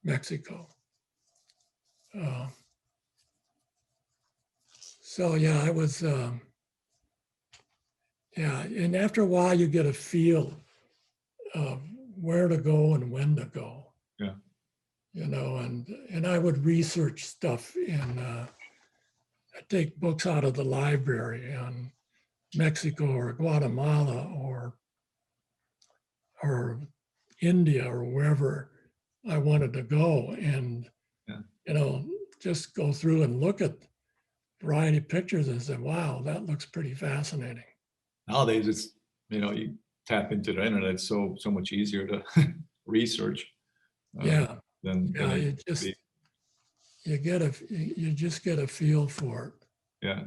Mexico. Uh, so yeah, I was, yeah, and after a while you get a feel of where to go and when to go. Yeah. And I would research stuff I'd take books out of the library on Mexico or Guatemala or India or wherever I wanted to go, and Yeah. just go through and look at variety of pictures and say, wow, that looks pretty fascinating. Nowadays, it's you tap into the internet. It's so much easier to research. Yeah, Than yeah, it used to be. you just get a feel for it. Yeah.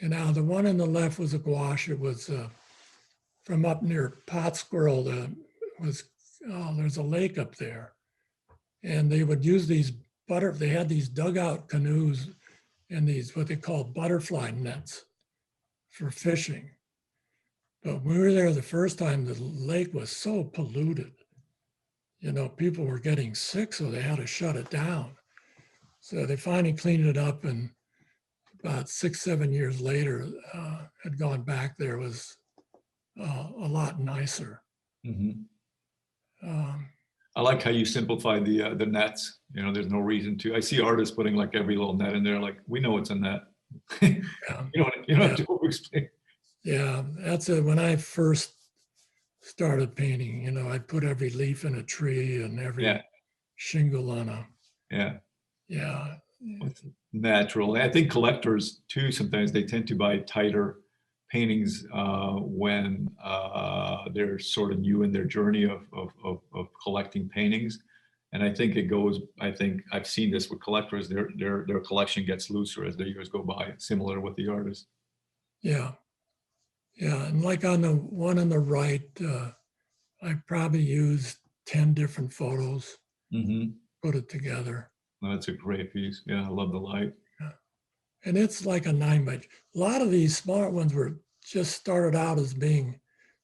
And now the one on the left was a gouache. It was from up near Pot Squirrel. There's a lake up there, and they would use they had these dugout canoes and these what they call butterfly nets for fishing. But when we were there the first time, the lake was so polluted. People were getting sick, so they had to shut it down. So they finally cleaned it up, and about 6, 7 years later, had gone back there. It was a lot nicer. Hmm. Um, I like how you simplify the nets. There's no reason to. I see artists putting like every little net in there. Like we know it's a net. you don't have to over-explain. Yeah, that's it. When I first started painting, I'd put every leaf in a tree and every Yeah. shingle on a, Yeah. yeah. It's natural. And I think collectors too, sometimes they tend to buy tighter paintings when they're sort of new in their journey of collecting paintings. And I think I think I've seen this with collectors, their collection gets looser as the years go by, similar with the artists. Yeah. Yeah. And like on the one on the right, I probably used 10 different photos, Mm-hmm. put it together. Well, that's a great piece. Yeah, I love the light. Yeah. And it's like a 9 by. A lot of these smart ones were just started out as being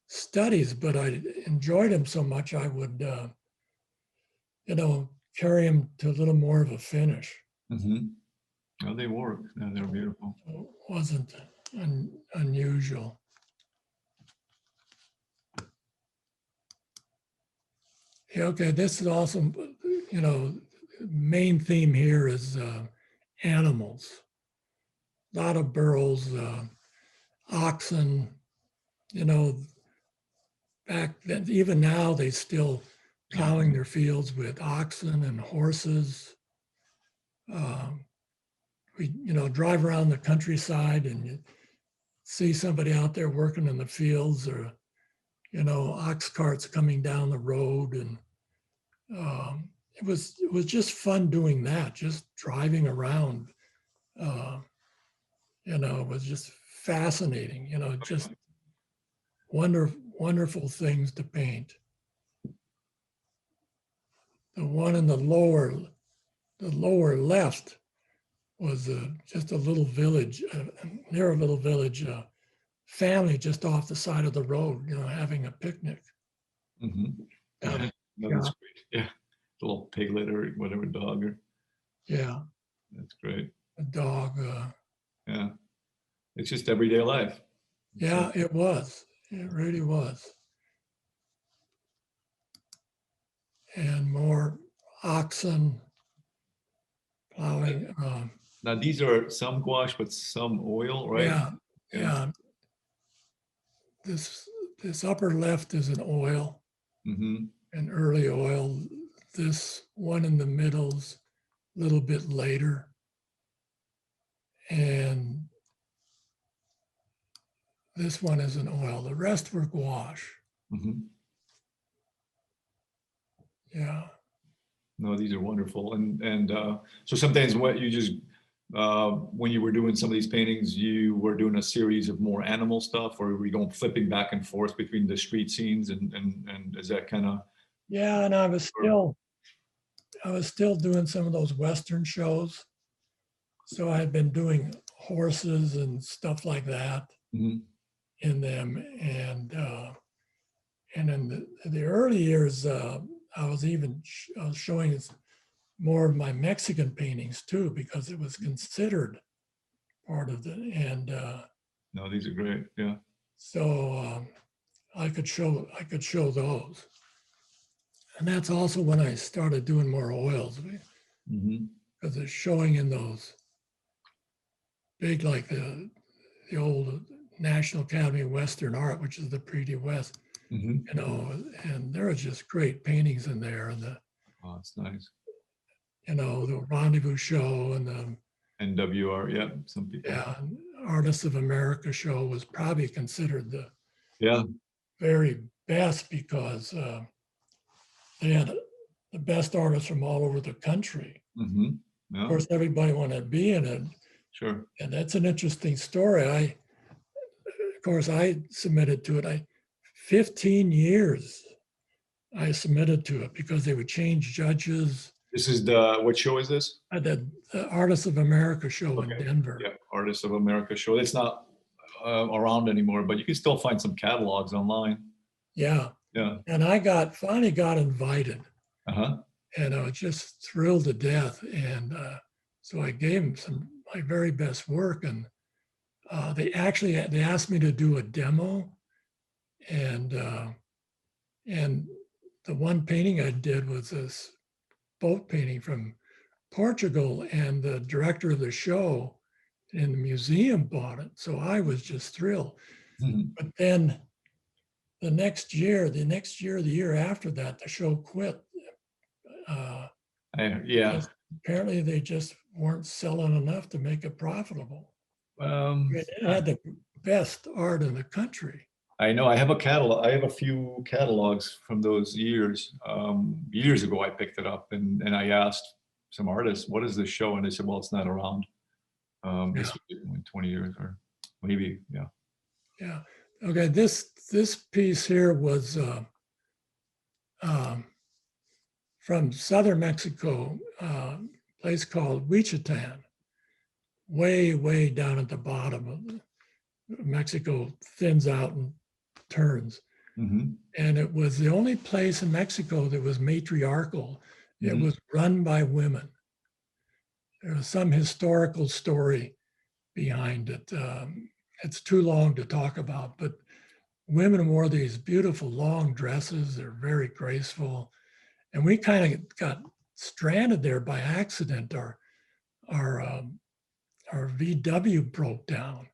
studies, but I enjoyed them so much I would, carry them to a little more of a finish. Mm-hmm. Oh, they work. Yeah, they're beautiful. So it wasn't unusual. Yeah, okay, this is awesome. Main theme here is animals. A lot of burros, oxen, back then, even now, they still plowing their fields with oxen and horses. We, drive around the countryside and you see somebody out there working in the fields or ox carts coming down the road, and it was just fun doing that, just driving around. Uh, it was just fascinating. Just wonderful things to paint. The one in the lower left was just a little village, near a little village, family just off the side of the road, having a picnic. Mm-hmm. Yeah, No, that's great. Yeah, the little piglet or whatever dog. Or yeah, that's great. a dog. Yeah, it's just everyday life. Yeah, it was. It really was. And more oxen plowing. Now these are some gouache, but some oil, right? Yeah, yeah. This upper left is an oil, Mm-hmm. an early oil. This one in the middle's a little bit later. And this one is an oil. The rest were gouache. Mm-hmm. Yeah. No, these are wonderful. And so sometimes what you just when you were doing some of these paintings, you were doing a series of more animal stuff, or were you going flipping back and forth between the street scenes and is that kind of Yeah, and I was still doing some of those Western shows. So I had been doing horses and stuff like that mm-hmm. in them. And in the early years, I was showing more of my Mexican paintings too, because it was considered part of the, and No, these are great. Yeah. so I could show those. And that's also when I started doing more oils, Mm-hmm. because it's showing in those big, like the old National Academy of Western Art, which is the Prix de West, Mm-hmm. and there was just great paintings in there, and Oh, that's nice. the Rendezvous show and the NWR, yeah, some people. yeah, Artists of America show was probably considered the Yeah. very best, because they had the best artists from all over the country. Mm-hmm. Yeah. Of course, everybody wanted to be in it. Sure. And that's an interesting story. Of course, I submitted to it. 15 years I submitted to it, because they would change judges. This is what show is this? I did the Artists of America show in Denver. Yeah, Artists of America show. It's not around anymore, but you can still find some catalogs online. Yeah. Yeah. And I finally got invited. Uh-huh. And I was just thrilled to death. And so I gave them my very best work. And they asked me to do a demo. And the one painting I did was this boat painting from Portugal, and the director of the show in the museum bought it. So I was just thrilled. Mm-hmm. But then the year after that, the show quit. Yeah. Apparently they just weren't selling enough to make it profitable. It had the best art in the country. I know. I have a catalog. I have a few catalogs from those years. Years ago, I picked it up and I asked some artists, "What is this show?" And they said, "Well, it's not around." This was in 20 years, or maybe, yeah. Yeah. Okay. This piece here was from southern Mexico, a place called Wichita, way down at the bottom of Mexico, thins out and turns. Mm-hmm. And it was the only place in Mexico that was matriarchal. Mm-hmm. It was run by women. There was some historical story behind it. It's too long to talk about, but women wore these beautiful long dresses. They're very graceful. And we kind of got stranded there by accident. Our VW broke down.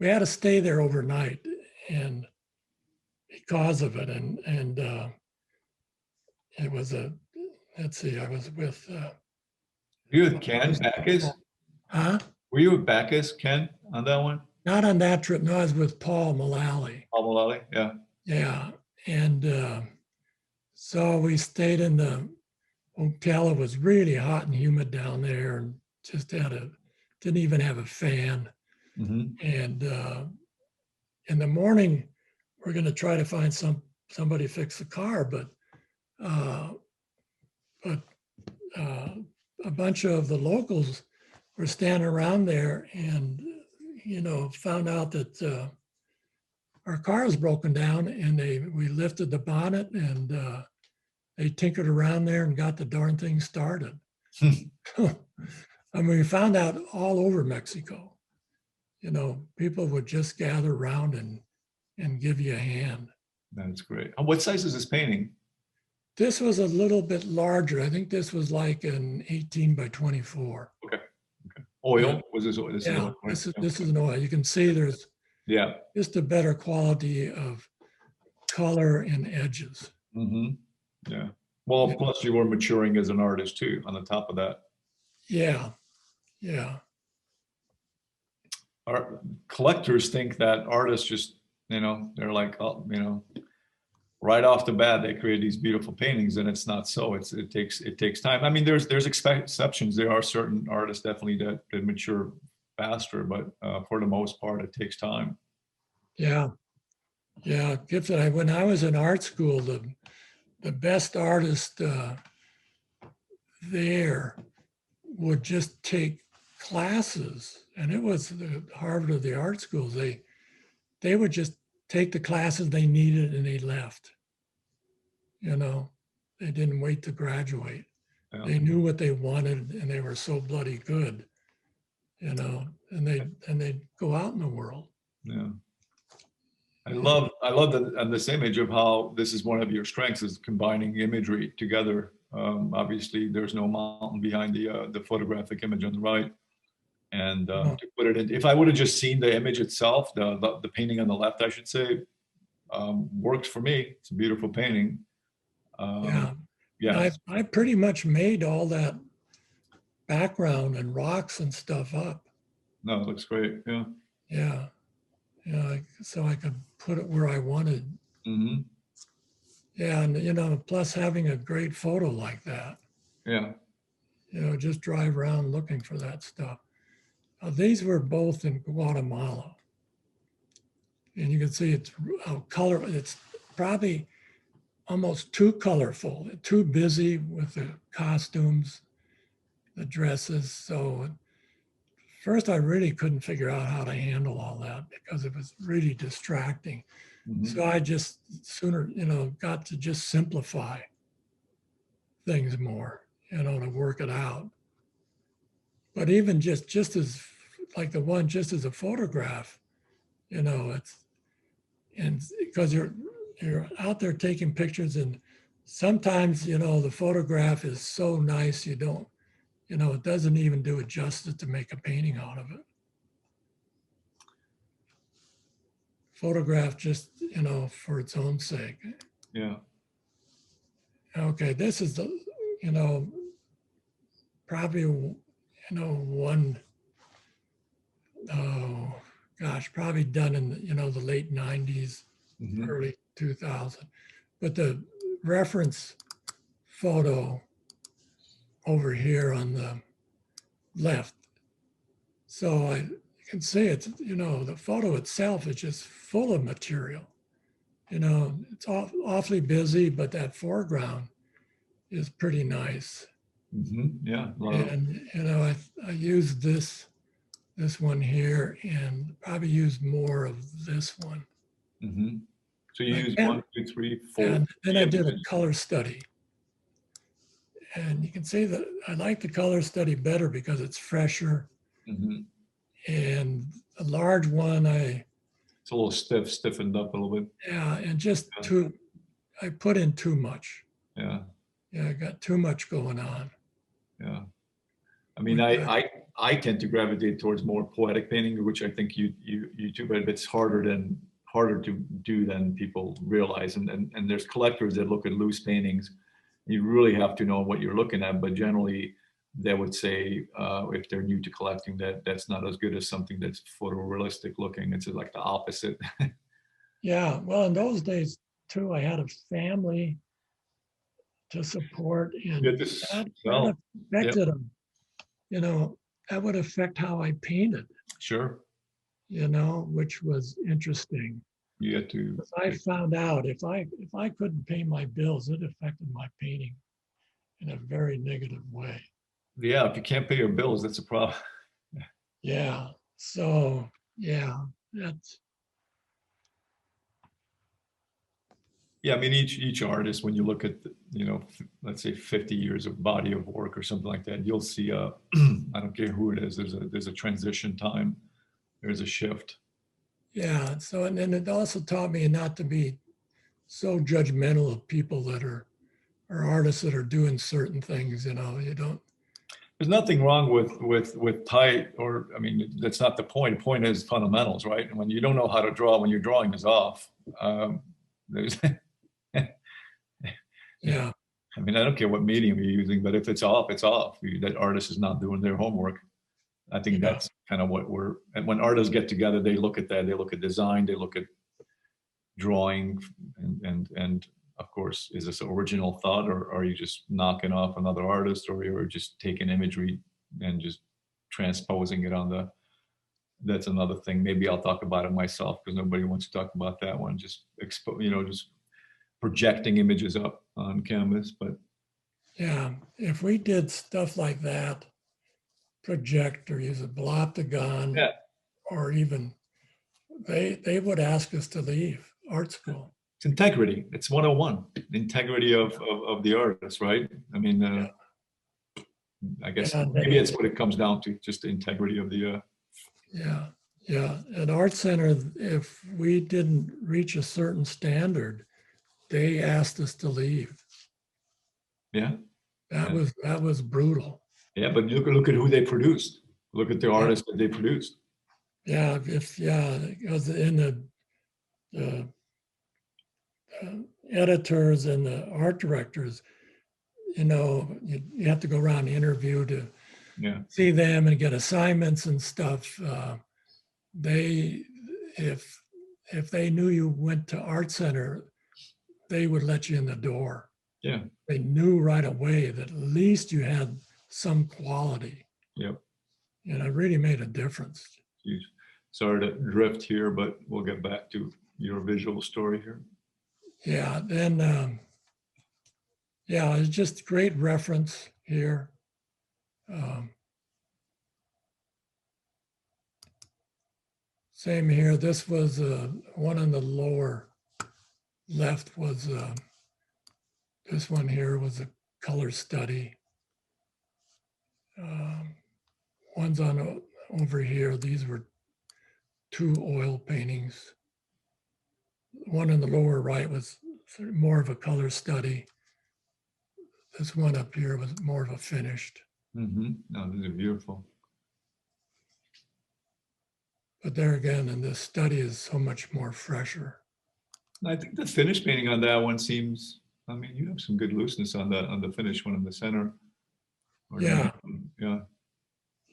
We had to stay there overnight, and because of it, and it was let's see, I was with. Were you with Ken Backus? Huh? Were you with Backus, Ken, on that one? Not on that trip. No, I was with Paul Mullally. Paul Mullally, yeah. Yeah, And so we stayed in the hotel. It was really hot and humid down there, and just didn't even have a fan. Mm-hmm. And in the morning, we're going to try to find somebody to fix the car, but uh, but a bunch of the locals were standing around there, and found out that our car was broken down, and we lifted the bonnet, and they tinkered around there and got the darn thing started. I mean, we found out all over Mexico, people would just gather around and give you a hand. That's great. And what size is this painting? This was a little bit larger. I think this was like an 18 by 24. Okay. Oil? Yeah. Was this? This Yeah, is oil, right? this is an oil. You can see there's Yeah. just a better quality of color and edges. Mm-hmm. Yeah. Well, Yeah. plus you were maturing as an artist too, on the top of that. Yeah, yeah. Our collectors think that artists just, they're like, oh, right off the bat, they create these beautiful paintings, and it's not so. It takes time. I mean, there's exceptions. There are certain artists definitely that mature faster, but for the most part, it takes time. Yeah, yeah. Gibson, when I was in art school, the best artist there would just take classes, and it was the Harvard of the art schools. They would just take the classes they needed and they left. They didn't wait to graduate. Yeah. They knew what they wanted, and they were so bloody good, and they'd go out in the world. Yeah. I love this image of how this is one of your strengths, is combining imagery together. Obviously, there's no mountain behind the photographic image on the right, and to put it in. If I would have just seen the image itself, the painting on the left, I should say, works for me. It's a beautiful painting. Yeah, I pretty much made all that background and rocks and stuff up. No, it looks great. Yeah. Yeah. Yeah, so I could put it where I wanted. Mm-hmm. Yeah, and plus having a great photo like that. Yeah. Just drive around looking for that stuff. These were both in Guatemala, and you can see it's color. It's probably almost too colorful, too busy with the costumes, the dresses. So first, I really couldn't figure out how to handle all that because it was really distracting. Mm-hmm. So I just sooner, got to just simplify things more, to work it out. But even just as like the one, just as a photograph, it's, and because you're out there taking pictures, and sometimes, the photograph is so nice, you don't, it doesn't even do it justice to make a painting out of it. Photograph just, for its own sake. Yeah. Okay, this is the, probably, one, oh gosh, probably done in the late 90s, mm-hmm. early 2000. But the reference photo over here on the left. So you can see it's, the photo itself is just full of material. It's awfully busy, but that foreground is pretty nice. Mm-hmm. Yeah. And, I used this one here, and probably used more of this one. Mm-hmm. So you used 1, 2, 3, 4. And then I did a color study. And you can see that I like the color study better because it's fresher. Mm-hmm. And a large one, it's a little stiffened up a little bit. Yeah, and just I put in too much. Yeah. Yeah, I got too much going on. Yeah. I mean, I tend to gravitate towards more poetic painting, which I think you do, but it's harder to do than people realize. And there's collectors that look at loose paintings. You really have to know what you're looking at, but generally they would say, if they're new to collecting, that's not as good as something that's photorealistic looking. It's like the opposite. Yeah, well, in those days too. I had a family to support, and Yeah, this, that well, yeah, affected them. You know, that would affect how I painted, sure. which was interesting. You had to, 'Cause I found out if I couldn't pay my bills, it affected my painting in a very negative way. yeah, if you can't pay your bills, that's a problem. Yeah. So yeah, that's Yeah, I mean, each artist, when you look at, let's say 50 years of body of work or something like that, you'll see I don't care who it is, there's a transition time, there's a shift. yeah. So and then it also taught me not to be so judgmental of people that are artists that are doing certain things. You don't. There's nothing wrong with tight, or I mean, that's not the point. The point is fundamentals, right? And when you don't know how to draw, when your drawing is off, there's Yeah. I mean, I don't care what medium you're using, but if it's off, it's off. That artist is not doing their homework. I think Yeah. that's kind of what and when artists get together, they look at that, they look at design, they look at drawing, and of course, is this original thought, or are you just knocking off another artist, or you're just taking imagery and just transposing it on that's another thing. Maybe I'll talk about it myself because nobody wants to talk about that one. Just just projecting images up on canvas. But Yeah. If we did stuff like that, project or use a bloptagon, yeah, or even they would ask us to leave art school. it's integrity. It's 101. Integrity of the artist, right? I mean, Yeah. I guess And maybe that's what it comes down to, just the integrity of the. yeah, yeah. At Art Center, if we didn't reach a certain standard, they asked us to leave. Yeah, That was brutal. yeah, but look at who they produced. Look at the Yeah, artists that they produced. yeah. Because in the editors and the art directors, you have to go around and interview to Yeah, see them and get assignments and stuff. They, if they knew you went to Art Center, they would let you in the door. yeah, They knew right away that at least you had some quality. yep. And it really made a difference. Huge. Sorry to drift here, but we'll get back to your visual story here. Yeah. Then, yeah, it's just great reference here. Same here. This was one on the lower left was this one here was a color study. One's on over here. These were two oil paintings. One in the lower right was more of a color study. This one up here was more of a finished. Mm-hmm. No, these are beautiful. But there again, and this study is so much more fresher. I think the finished painting on that one seems. I mean, you have some good looseness on the finished one in the center. Yeah, Yeah.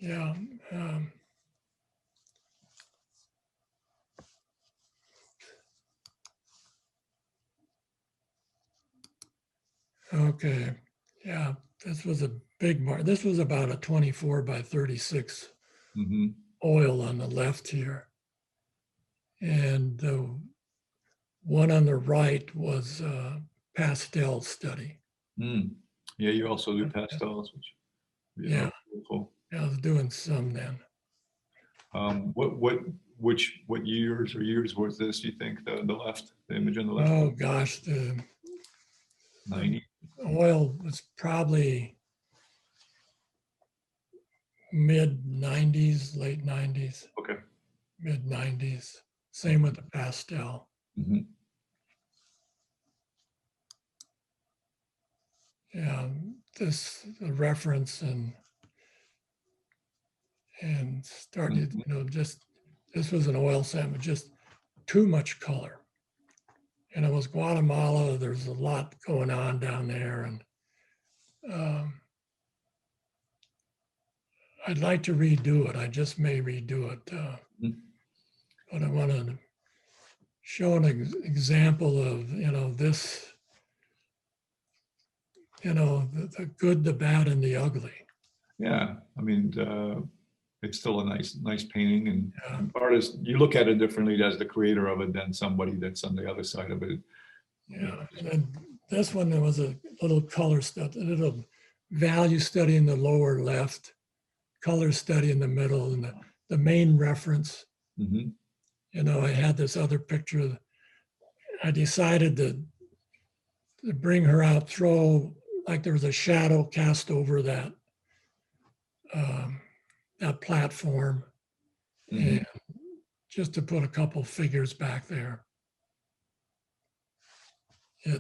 yeah. Okay, yeah. This was a big mark. This was about a 24 by 36 Mm-hmm. oil on the left here, and the one on the right was a pastel study. Mm. Yeah, you also do pastels, which Yeah, beautiful. I was doing some then. What years was this? You think the left, the image on the left? Oh gosh, the 90. oil was probably mid 90s, late 90s, Okay. mid 90s. Same with the pastel. Mm-hmm. Yeah, this the reference and started, just this was an oil sandwich, just too much color. And it was Guatemala. There's a lot going on down there, and I'd like to redo it. I just may redo it, Mm-hmm. but I want to show an example of, this, the good, the bad, and the ugly. Yeah, I mean, it's still a nice painting, and Yeah. artist, you look at it differently as the creator of it than somebody that's on the other side of it. Yeah, and then this one, there was a little color study, a little value study in the lower left, color study in the middle, and the main reference. Mm-hmm. I had this other picture. I decided to bring her out, throw like there was a shadow cast over that platform, Mm-hmm. and just to put a couple figures back there. I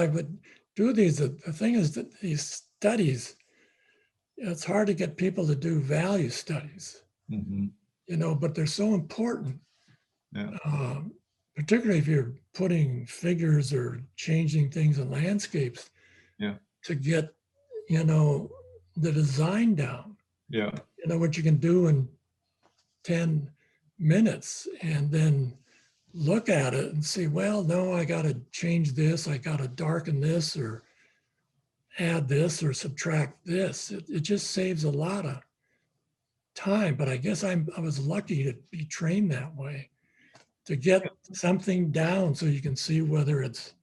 would do these. The thing is that these studies, it's hard to get people to do value studies, Mm-hmm. but they're so important, Yeah. particularly if you're putting figures or changing things in landscapes. Yeah. To get, the design down. Yeah. What you can do in 10 minutes, and then look at it and see, well, no, I got to change this. I got to darken this, or add this, or subtract this. It just saves a lot of time. But I guess I was lucky to be trained that way, to get something down so you can see whether it's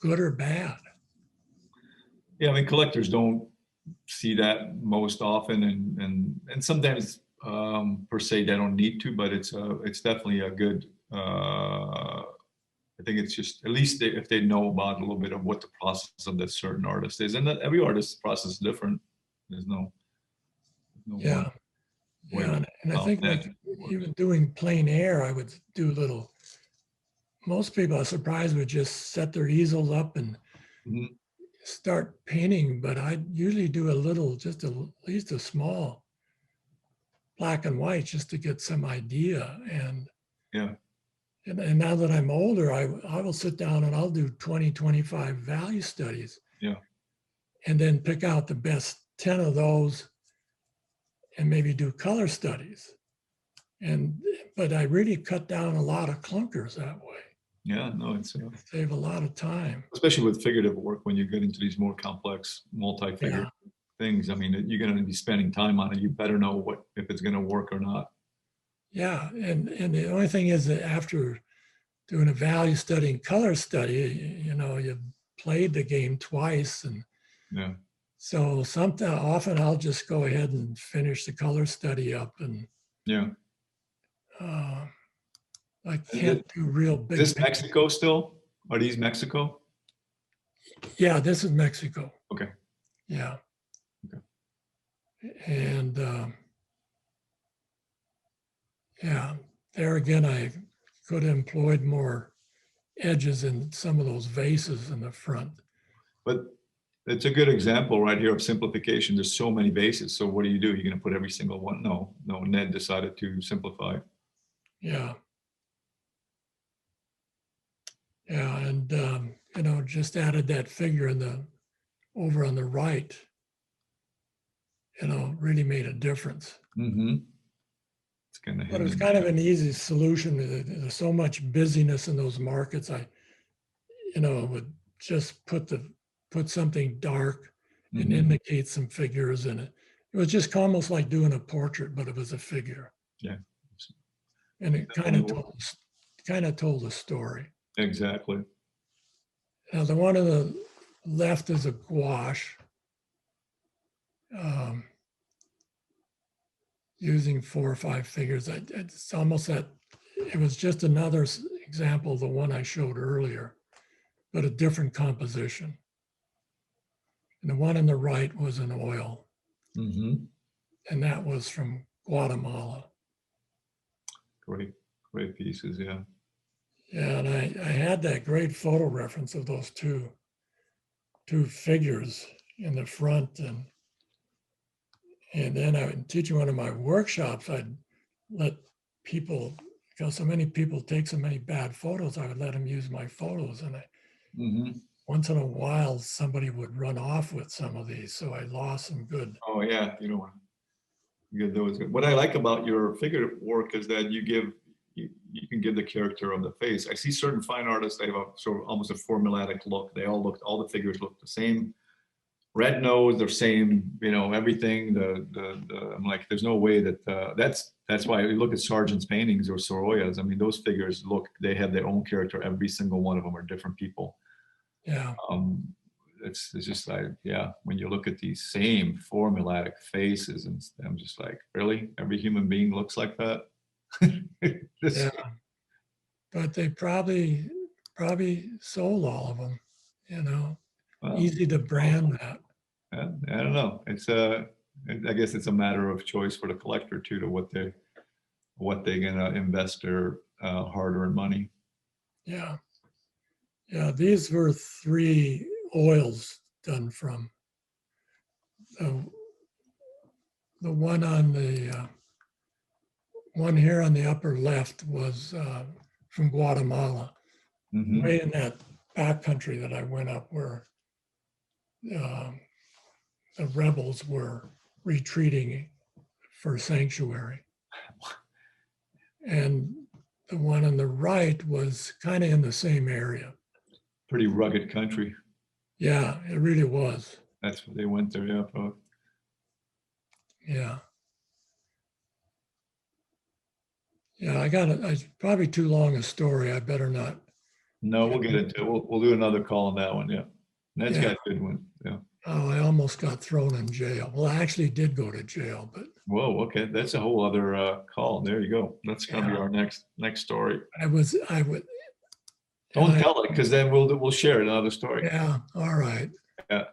good or bad. Yeah, I mean, collectors don't see that most often, and sometimes per se they don't need to, but it's definitely a good. I think it's just, at least if they know about a little bit of what the process of that certain artist is, and that every artist's process is different. There's no Yeah. one way Yeah, and I about think that. like even doing plein air, I would do little. Most people are surprised would just set their easels up and Mhm. start painting, but I usually do a little, just at least a small black and white, just to get some idea. And Yeah, and now that I'm older, I will sit down and I'll do 20, 25 value studies, yeah, and then pick out the best 10 of those and maybe do color studies. But I really cut down a lot of clunkers that way. yeah. No, it's Save a lot of time. especially with figurative work, when you get into these more complex, multi-figure things. I mean, you're going to be spending time on it. You better know what, if it's going to work or not. Yeah, and the only thing is that after doing a value study and color study, you've played the game twice, and Yeah, so often I'll just go ahead and finish the color study up, and yeah. uh, I Is can't do real is big. this Mexico still? Are these Mexico? Yeah, this is Mexico. Okay. Yeah, Okay. and yeah, there again, I could have employed more edges in some of those vases in the front. But it's a good example right here of simplification. There's so many bases. So what do? You're going to put every single one? No, no. Ned decided to simplify. Yeah. Yeah, and just added that figure over on the right, really made a difference. Mm-hmm. It's kind of But it was hidden. kind of an easy solution. There's so much busyness in those markets. I, would just put something dark and Mm-hmm. indicate some figures in it. It was just almost like doing a portrait, but it was a figure. Yeah. And it Definitely kind of told a story. exactly. Now the one on the left is a gouache. Using 4 or 5 figures. It's almost that it was just another example of the one I showed earlier, but a different composition. And the one on the right was an oil, Mm-hmm. and that was from Guatemala. Great pieces. Yeah. Yeah, and I had that great photo reference of those two figures in the front, and then I would teach one of my workshops. I'd let people, because so many people take so many bad photos, I would let them use my photos. And Mm-hmm. once in a while, somebody would run off with some of these. So I lost some good. Oh yeah. You get those. What I like about your figurative work is that you you can give the character of the face. I see certain fine artists, they have a sort of almost a formulaic look. They all the figures look the same. Red nose, they're same, everything. I'm like, there's no way that that's why you look at Sargent's paintings or Sorolla's. I mean, those figures they have their own character. Every single one of them are different people. Yeah. It's just like, yeah, when you look at these same formulaic faces, and I'm just like, really? Every human being looks like that? Yeah. But they probably sold all of them, Well, easy to brand that. I don't know. I guess it's a matter of choice for the collector too, to what they're gonna invest their hard-earned money. Yeah. Yeah. These were 3 oils done from the one on the one here on the upper left was from Guatemala, Mm-hmm. way in that back country that I went up where the rebels were retreating for sanctuary. And the one on the right was kind of in the same area. Pretty rugged country. Yeah, it really was. That's what they went there, yeah. Probably. Yeah. Yeah, I got it. It's probably too long a story. I better not. No, we'll get into it. We'll do another call on that one. Yeah. Ned's Yeah. got a good one. Yeah. Oh, I almost got thrown in jail. Well, I actually did go to jail, but Whoa. Okay. That's a whole other call. There you go. That's gonna be our next story. I would. Don't tell it, because then we'll share another story. Yeah. All right. Yeah.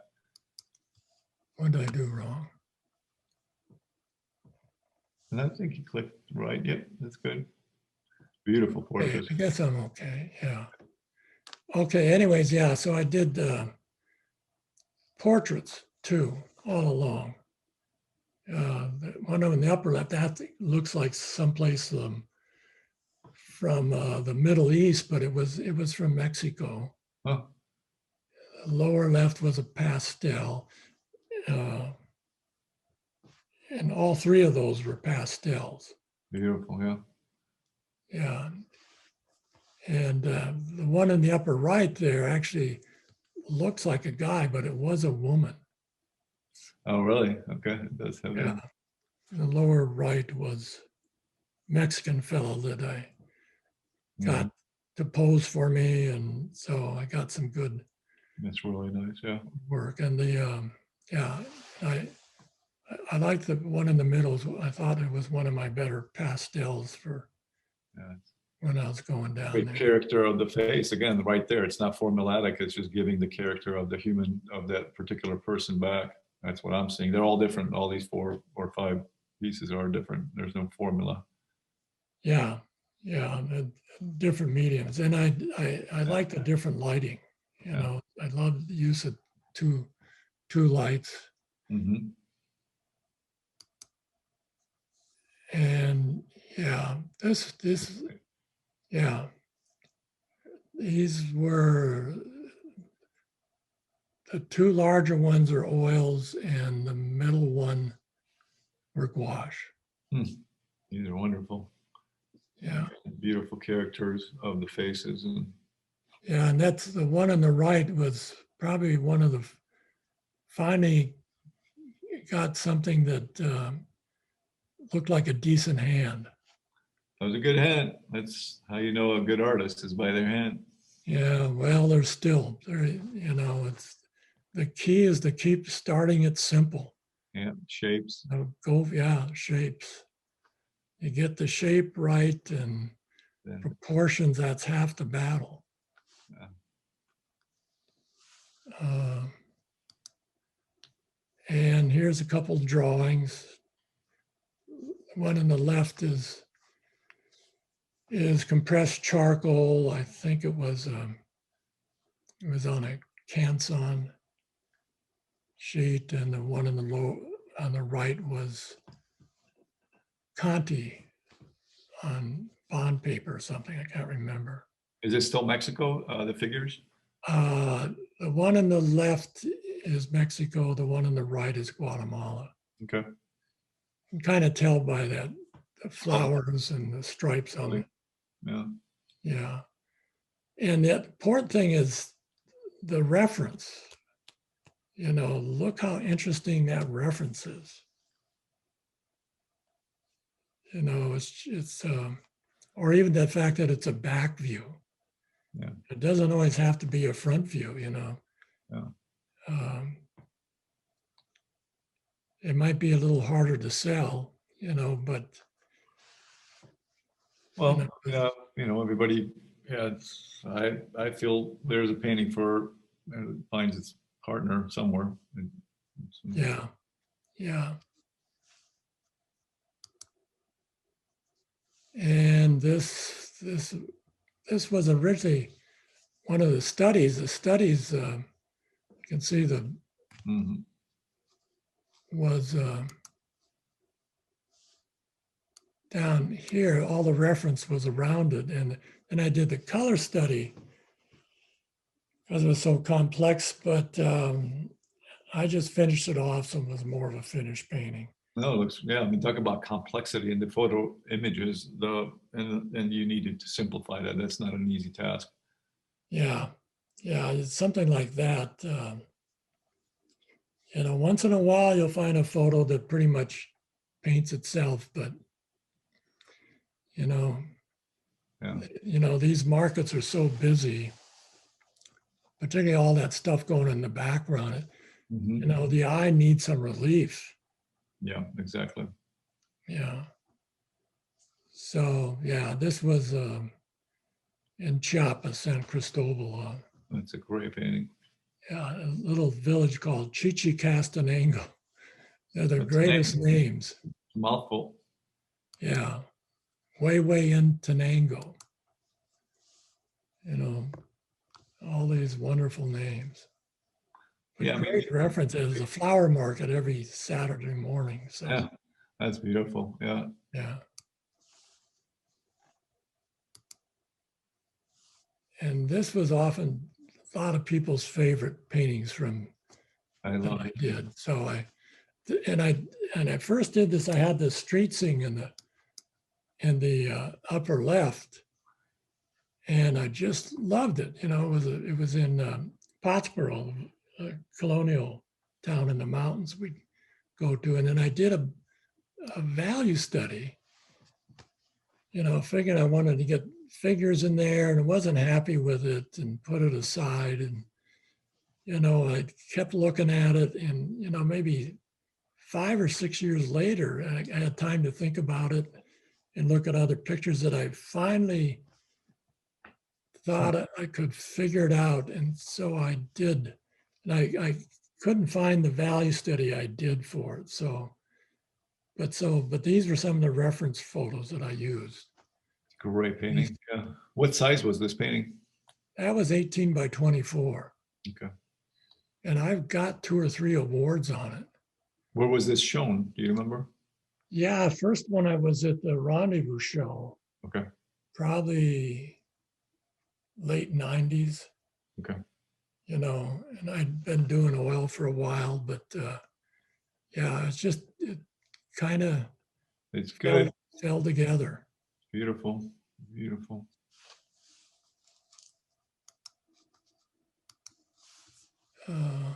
What did I do wrong? And I think you clicked right. Yep. That's good. Beautiful Okay, portrait. I guess I'm okay. Yeah. Okay. Anyways, yeah. So I did portraits too, all along. The one in the upper left, that looks like someplace from the Middle East, but it was from Mexico. Huh. The lower left was a pastel, and all 3 of those were pastels. Beautiful. Yeah. Yeah, and the one in the upper right there actually looks like a guy, but it was a woman. Oh, really? Okay. It does have Yeah. that. The lower right was Mexican fellow that I got to pose for me, and so I got some good. That's really nice. Yeah. Work. And the I like the one in the middle. I thought it was one of my better pastels for when I was going down Great there. character of the face, again, right there. It's not formulaic. It's just giving the character of the human, of that particular person back. That's what I'm seeing. They're all different. All these 4 or 5 pieces are different. There's no formula. Yeah, different mediums, and I like the different lighting. I love the use of two lights. Mm-hmm. And yeah, these were the 2 larger ones are oils, and the middle one were gouache. These are wonderful. Yeah, beautiful characters of the faces. And and that's the one on the right was probably one of the finally got something that looked like a decent hand. that was a good hand. That's how you know a good artist, is by their hand. Yeah, well, there's still there. It's the key is to keep starting it simple. Yeah, shapes. Shapes. You get the shape right and proportions. That's half the battle. Yeah. And here's a couple drawings. One on the left is compressed charcoal. I think it was on a Canson sheet, and the one on the right was Conti on bond paper or something. I can't remember. Is it still Mexico, the figures? The one on the left is Mexico. The one on the right is Guatemala. Okay. You can kind of tell by the flowers and the stripes on it. Yeah. Yeah. And the important thing is the reference. You know, look how interesting that reference is. You know, or even the fact that it's a back view. Yeah. It doesn't always have to be a front view, you know. Yeah. Um, it might be a little harder to sell, you know, but Well, you yeah, everybody, yeah, I feel there's a painting for, finds its partner somewhere. yeah, yeah. And this was originally one of the studies. The studies, you can see the Mhm. was down here. All the reference was around it, and then I did the color study because it was so complex. But I just finished it off, so it was more of a finished painting. No, it looks, yeah, I mean, talk about complexity in the photo images, and you needed to simplify that. That's not an easy task. Yeah, yeah, it's something like that. You know, once in a while you'll find a photo that pretty much paints itself, but you know, Yeah. these markets are so busy, particularly all that stuff going in the background. You Mhm. know, the eye needs some relief. Yeah, exactly. Yeah. So yeah, this was in Chiapas, San Cristobal. That's a great painting. Yeah, a little village called Chichicastenango. They're the That's a greatest name. names. Mouthful. Yeah, way in Tenango. You know, all these wonderful names. But Yeah, I mean, great references. A flower market every Saturday morning. So yeah, that's beautiful. Yeah. yeah, and this was often a lot of people's favorite paintings from I that love I it. did. So and I and I first did this. I had the street scene in the upper left, and I just loved it. You know, it was in Pottsboro, a colonial town in the mountains we go to, and then I did a value study. You know, figured I wanted to get figures in there, and I wasn't happy with it, and put it aside. And you know, I kept looking at it, and you know, maybe 5 or 6 years later, I had time to think about it and look at other pictures that I finally thought I could figure it out. And so I did. And I couldn't find the value study I did for it. But these were some of the reference photos that I used. Great These, painting. Yeah. What size was this painting? that was 18 by 24. Okay. And I've got 2 or 3 awards on it. Where was this shown? Do you remember? Yeah, first one I was at the Rendezvous show, Okay. probably late 90s, Okay. you know, and I'd been doing oil for a while, but yeah, it kind of It's good. fell together. Beautiful. Beautiful. Uh,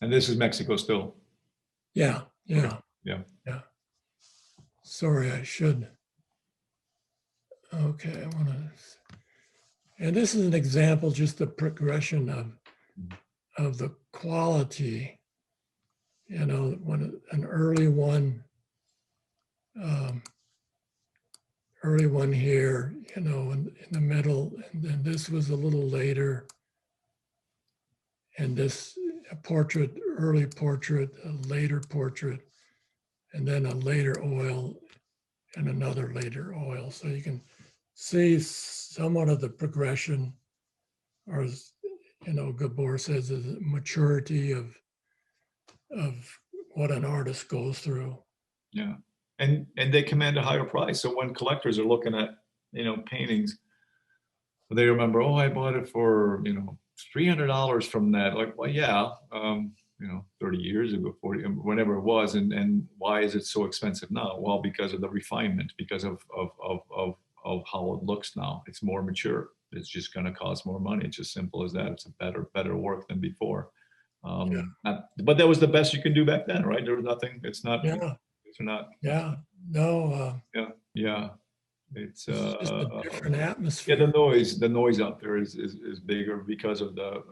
And this is Mexico still. yeah, Okay. yeah, Yeah. yeah. Sorry, I should. Okay, I want to. And this is an example, just the progression of the quality. You know, when an um, early one here, you know, in the middle, and then this was a little later, and this a portrait, early portrait, a later portrait, and then a later oil and another later oil. So you can see somewhat of the progression, or as you know, Gabor says, the maturity of what an artist goes through. Yeah. And they command a higher price. So when collectors are looking at, paintings, they remember, oh, I bought it for, $300 from that. Like, well, yeah, 30 years ago, 40, whenever it was. And why is it so expensive now? Well, because of the refinement, because of how it looks now. It's more mature. It's just going to cost more money. It's as simple as that. It's a better work than before. Yeah. But that was the best you can do back then, right? There was nothing. It's not. Yeah. It's not. Yeah. No, Yeah. Yeah. It's it's just a different yeah, atmosphere. the noise out there is bigger because of the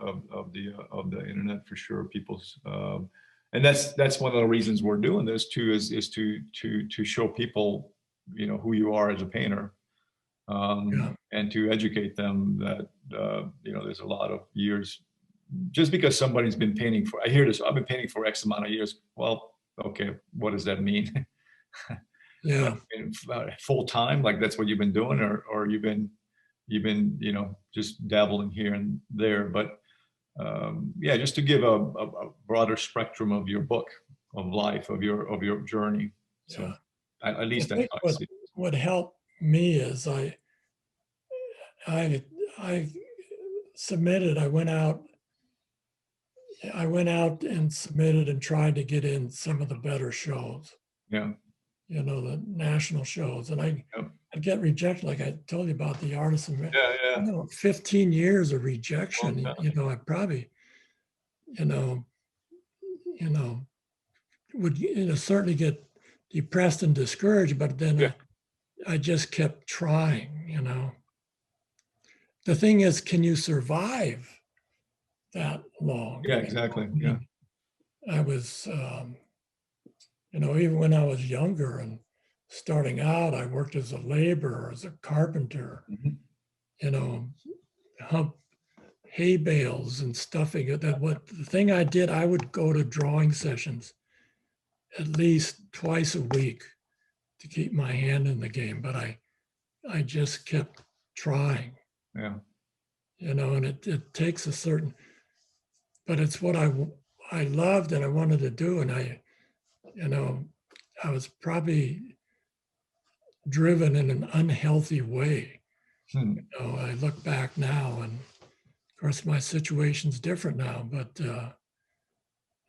internet for sure. People's and that's one of the reasons we're doing this too, is to show people, who you are as a painter, Yeah. and to educate them that there's a lot of years. Just because somebody's been painting for, I hear this, I've been painting for X amount of years. Well, okay, what does that mean? Yeah. Full time, like that's what you've been doing, or you've been just dabbling here and there. But yeah, just to give a broader spectrum of your book, of life, of your journey. So Yeah. at I least that's think how I see it. what helped me is I submitted, I went out and submitted and tried to get in some of the better shows, Yeah, the national shows. And yeah, I'd get rejected, like I told you about the artisan. yeah. 15 years of Long rejection, time. I probably, you know, would certainly get depressed and discouraged, but then Yeah, I just kept trying. The thing is, can you survive that long? yeah, exactly. I Yeah. mean, I was, even when I was younger and starting out, I worked as a laborer, as a carpenter, Mhm. hump hay bales and stuffing it. The thing I did, I would go to drawing sessions at least twice a week to keep my hand in the game, but I just kept trying, Yeah, and it takes a certain, but it's what I loved and I wanted to do. And I was probably driven in an unhealthy way. Hmm. I look back now, and of course my situation's different now, but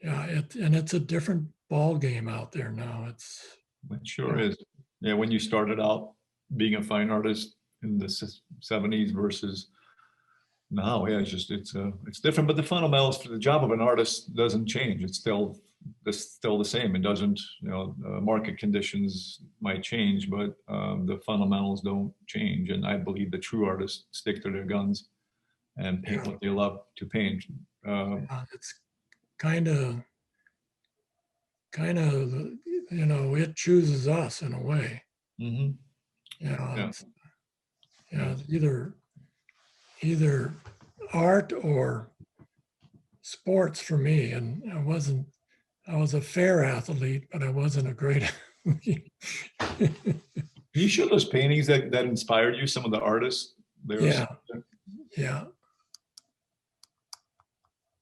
yeah, it's a different ball game out there now. It sure is. Yeah, when you started out being a fine artist in the 70s versus now, yeah, it's different. But the fundamentals for the job of an artist doesn't change. It's still the same. It doesn't, market conditions might change, but the fundamentals don't change. And I believe the true artists stick to their guns and paint Yeah, what they love to paint. it's kind of it chooses us in a way. Mhm. Yeah, Yeah, yeah, it's either art or sports for me. And I was a fair athlete, but I wasn't a great athlete. Can you show those paintings that inspired you? Some of the artists there, Yeah, yeah,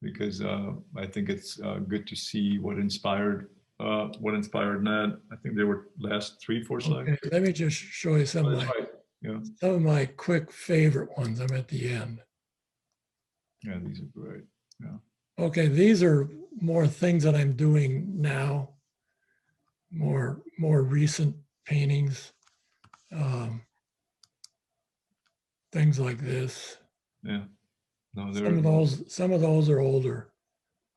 because I think it's good to see what inspired Ned. I think they were last 3, 4 slides. okay. Let me just show you Oh, that's right. Yeah, some of my quick favorite ones. I'm at the end. yeah, these are great. Yeah, Okay, these are more things that I'm doing now, more recent paintings, um, things like this. yeah. No, Some of those are older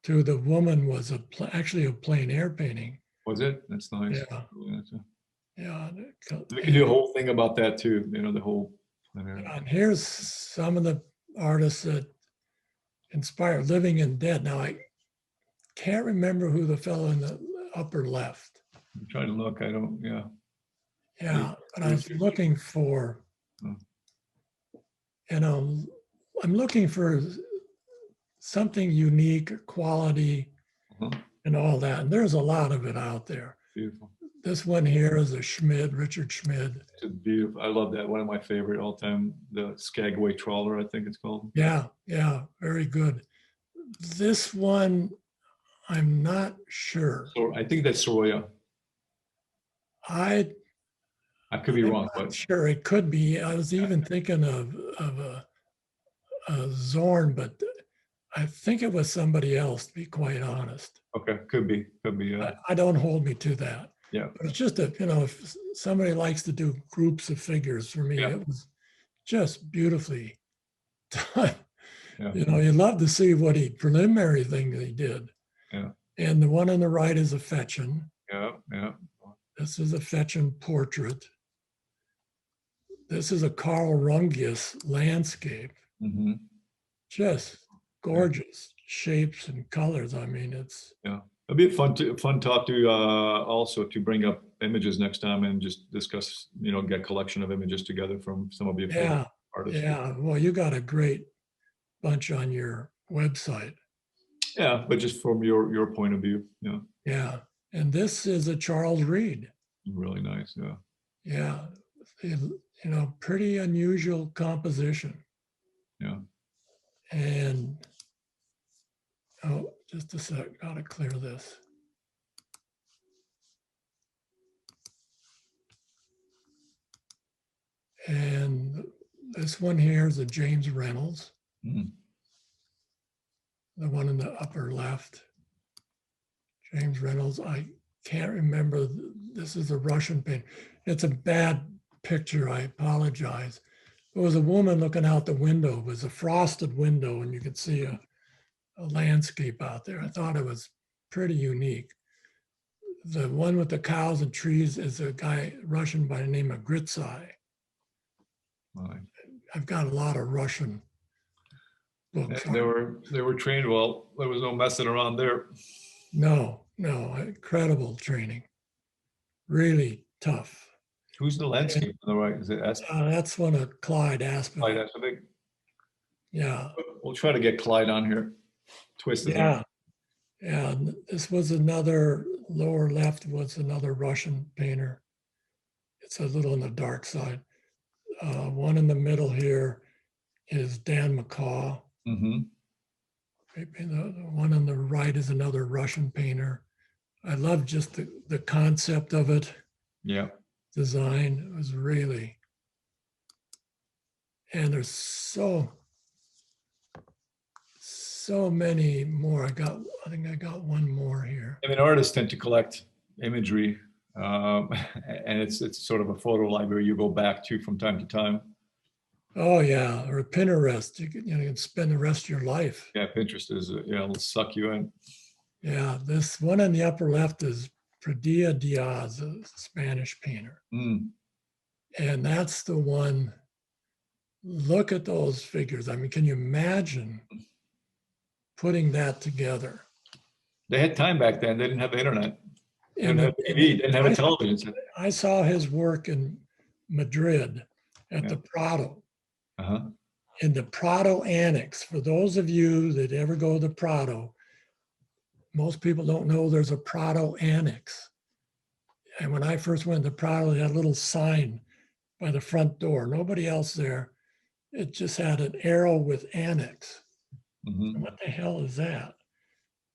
too. The woman was actually a plein air painting. was it? That's nice. Yeah, yeah. We can do a whole thing about that too. The whole. And here's some of the artists that inspired Living and Dead. Now I can't remember who the fellow in the upper left. I'm trying to look. I don't. Yeah. Yeah, but I was looking for, Oh. I'm looking for something unique, quality, Uh-huh. and all that. And there's a lot of it out there. Beautiful. This one here is a Schmid, Richard Schmid. It's beautiful. I love that. One of my favorite all time. The Skagway Trawler, I think it's called. Yeah, yeah, very good. This one, I'm not sure. So I think that's Soroya. I I could be I'm wrong, not but sure. It could be. I was even thinking of a Zorn, but I think it was somebody else, to be quite honest. okay, could be. I don't hold me to that. Yeah. But it's just a, if somebody likes to do groups of figures, for me, Yeah. it was just beautifully done. Yeah. You love to see what preliminary thing he did. Yeah. And the one on the right is a fetching. Yeah. Yeah. This is a fetching portrait. This is a Carl Rungius landscape. Mm-hmm. Just Yeah. gorgeous shapes and colors. I mean, it's Yeah. It'd be a fun talk to also to bring up images next time and just discuss, get collection of images together from some of your favorite yeah, artists. yeah. Well, you got a great bunch on your website. Yeah, but just from your point of view, yeah, Yeah, and this is a Charles Reed. really nice. Yeah. Yeah, pretty unusual composition. Yeah. And oh, just a sec, gotta clear this. And this one here is a James Reynolds, Mm. the one in the upper left. James Reynolds, I can't remember. This is a Russian painting. It's a bad picture, I apologize. There was a woman looking out the window. It was a frosted window, and you could see a landscape out there. I thought it was pretty unique. The one with the cows and trees is a guy, Russian by the name of Gritsai. Right. I've got a lot of Russian books. And they were trained well. There was no messing around there. No, incredible training. Really tough. Who's the landscape on the right? Is it That's one of Clyde Aspel. Clyde Aspel? Yeah. We'll try to get Clyde on here. Twist his arm. Yeah. And this was another, lower left was another Russian painter. It's a little on the dark side. One in the middle here is Dan McCaw. Mm-hmm. The one on the right is another Russian painter. I love just the concept of it. Yeah. Design. It was really, and there's so many more. I think I got one more here. I mean, artists tend to collect imagery, and it's sort of a photo library you go back to from time to time. Oh yeah, or Pinterest. You can spend the rest of your life. Yeah, Pinterest is it'll suck you in. Yeah, this one in the upper left is Pradilla Diaz, a Spanish painter. Mm. And that's the one. Look at those figures. I mean, can you imagine putting that together? They had time back then. They didn't have the internet. They didn't have TV. They didn't have a television. I saw his work in Madrid at the Prado. Uh-huh. In the Prado Annex. For those of you that ever go to the Prado, most people don't know there's a Prado Annex. And when I first went to Prado, they had a little sign by the front door. Nobody else there. It just had an arrow with Annex. Mm-hmm. What the hell is that?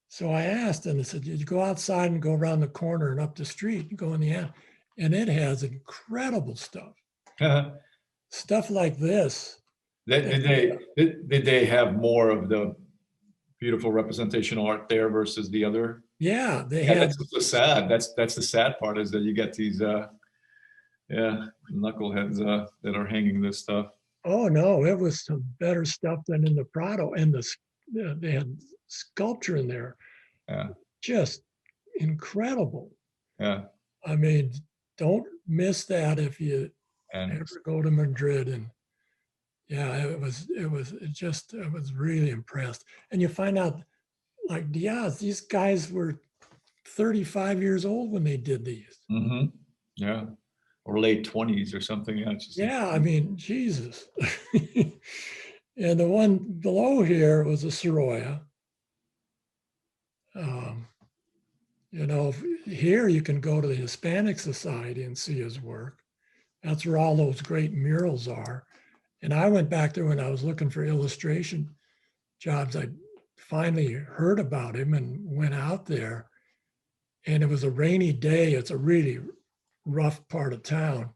So I asked, and they said, you go outside and go around the corner and up the street and go in the end. And it has incredible stuff. Stuff like this. Did they have more of the beautiful representational art there versus the other? Yeah, they had. That's the sad. That's the sad part is that you get these knuckleheads that are hanging this stuff. Oh no, it was some better stuff than in the Prado, and they had sculpture in there. Yeah, just incredible. Yeah, I mean, don't miss that if you ever go to Madrid. And yeah, I was really impressed. And you find out, like Diaz, these guys were 35 years old when they did these. Mm-hmm. Yeah, or late 20s or something. Yeah, I mean, Jesus. And the one below here was a Sorolla. Here you can go to the Hispanic Society and see his work. That's where all those great murals are. And I went back there when I was looking for illustration jobs. I finally heard about him and went out there. And it was a rainy day. It's a really rough part of town.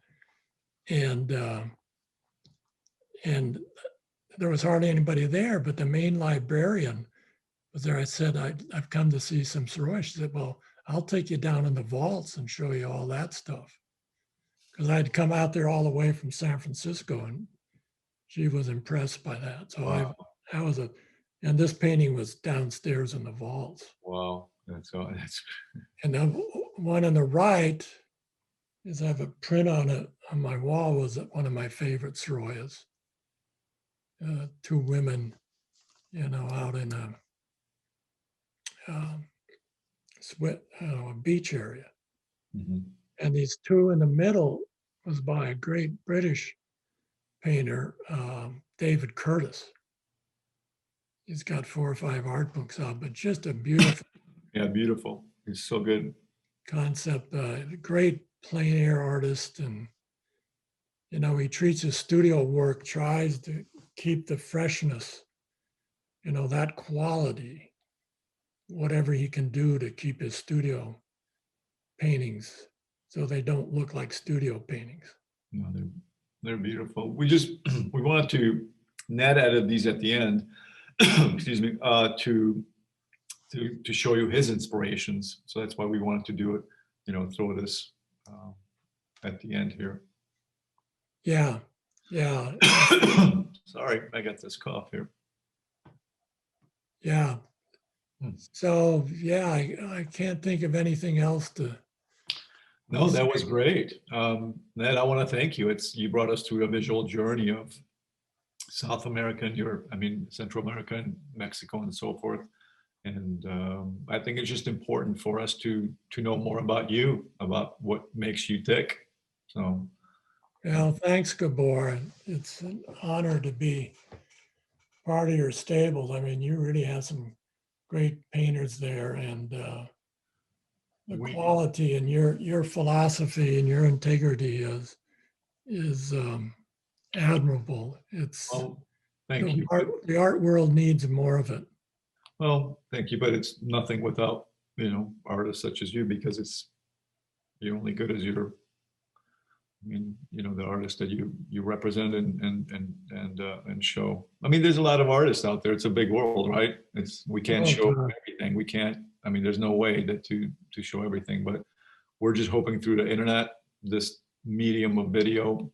And there was hardly anybody there, but the main librarian was there. I said, I've come to see some Sorolla. She said, well, I'll take you down in the vaults and show you all that stuff. Because I'd come out there all the way from San Francisco, and she was impressed by that. So Wow. that was and this painting was downstairs in the vaults. Wow. That's And the one on the right is I have a print on it on my wall, was one of my favorite Soroyas. Two women, out in a beach area. mhm. And these two in the middle was by a great British painter, David Curtis. He's got 4 or 5 art books out, but just a beautiful Yeah, beautiful. It's so good. concept. Great plein air artist, and he treats his studio work, tries to keep the freshness, that quality, whatever he can do to keep his studio paintings so they don't look like studio paintings. No, they're beautiful. We wanted to, Ned added these at the end, excuse me, to show you his inspirations. So that's why we wanted to do it, throw this at the end here. Yeah, yeah, Sorry, I got this cough here. yeah. Hmm. So yeah, I can't think of anything else to. No, that was great. Ned, I want to thank you. You brought us through a visual journey of South America and Central America and Mexico and so forth. And I think it's just important for us to know more about you, about what makes you tick. So, Well, thanks, Gabor. It's an honor to be part of your stable. I mean, you really have some great painters there, and the quality and your philosophy and your integrity is admirable. It's thank you. The art world needs more of it. Well, thank you, but it's nothing without artists such as you, because you're only good as the artist that you represent and show. I mean, there's a lot of artists out there. It's a big world, right? We can't show everything. We can't. I mean, there's no way to show everything. But we're just hoping through the internet, this medium of video,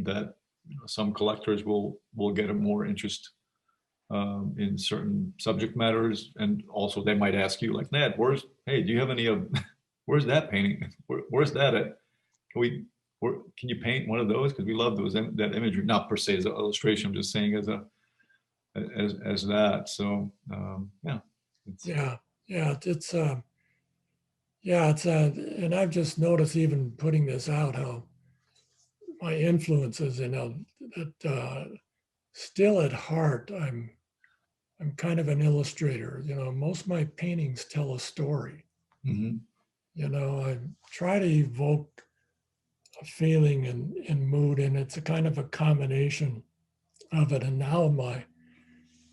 that some collectors will get a more interest in certain subject matters, and also they might ask you, like, Ned, do you have any of? Where's that painting? Where's that at? Can you paint one of those? Because we love that imagery, not per se as an illustration. I'm just saying as that. So and I've just noticed, even putting this out, how my influences, that still at heart, I'm kind of an illustrator. Most of my paintings tell a story. Mm-hmm. I try to evoke a feeling and mood, and it's a kind of a combination of it. And now in my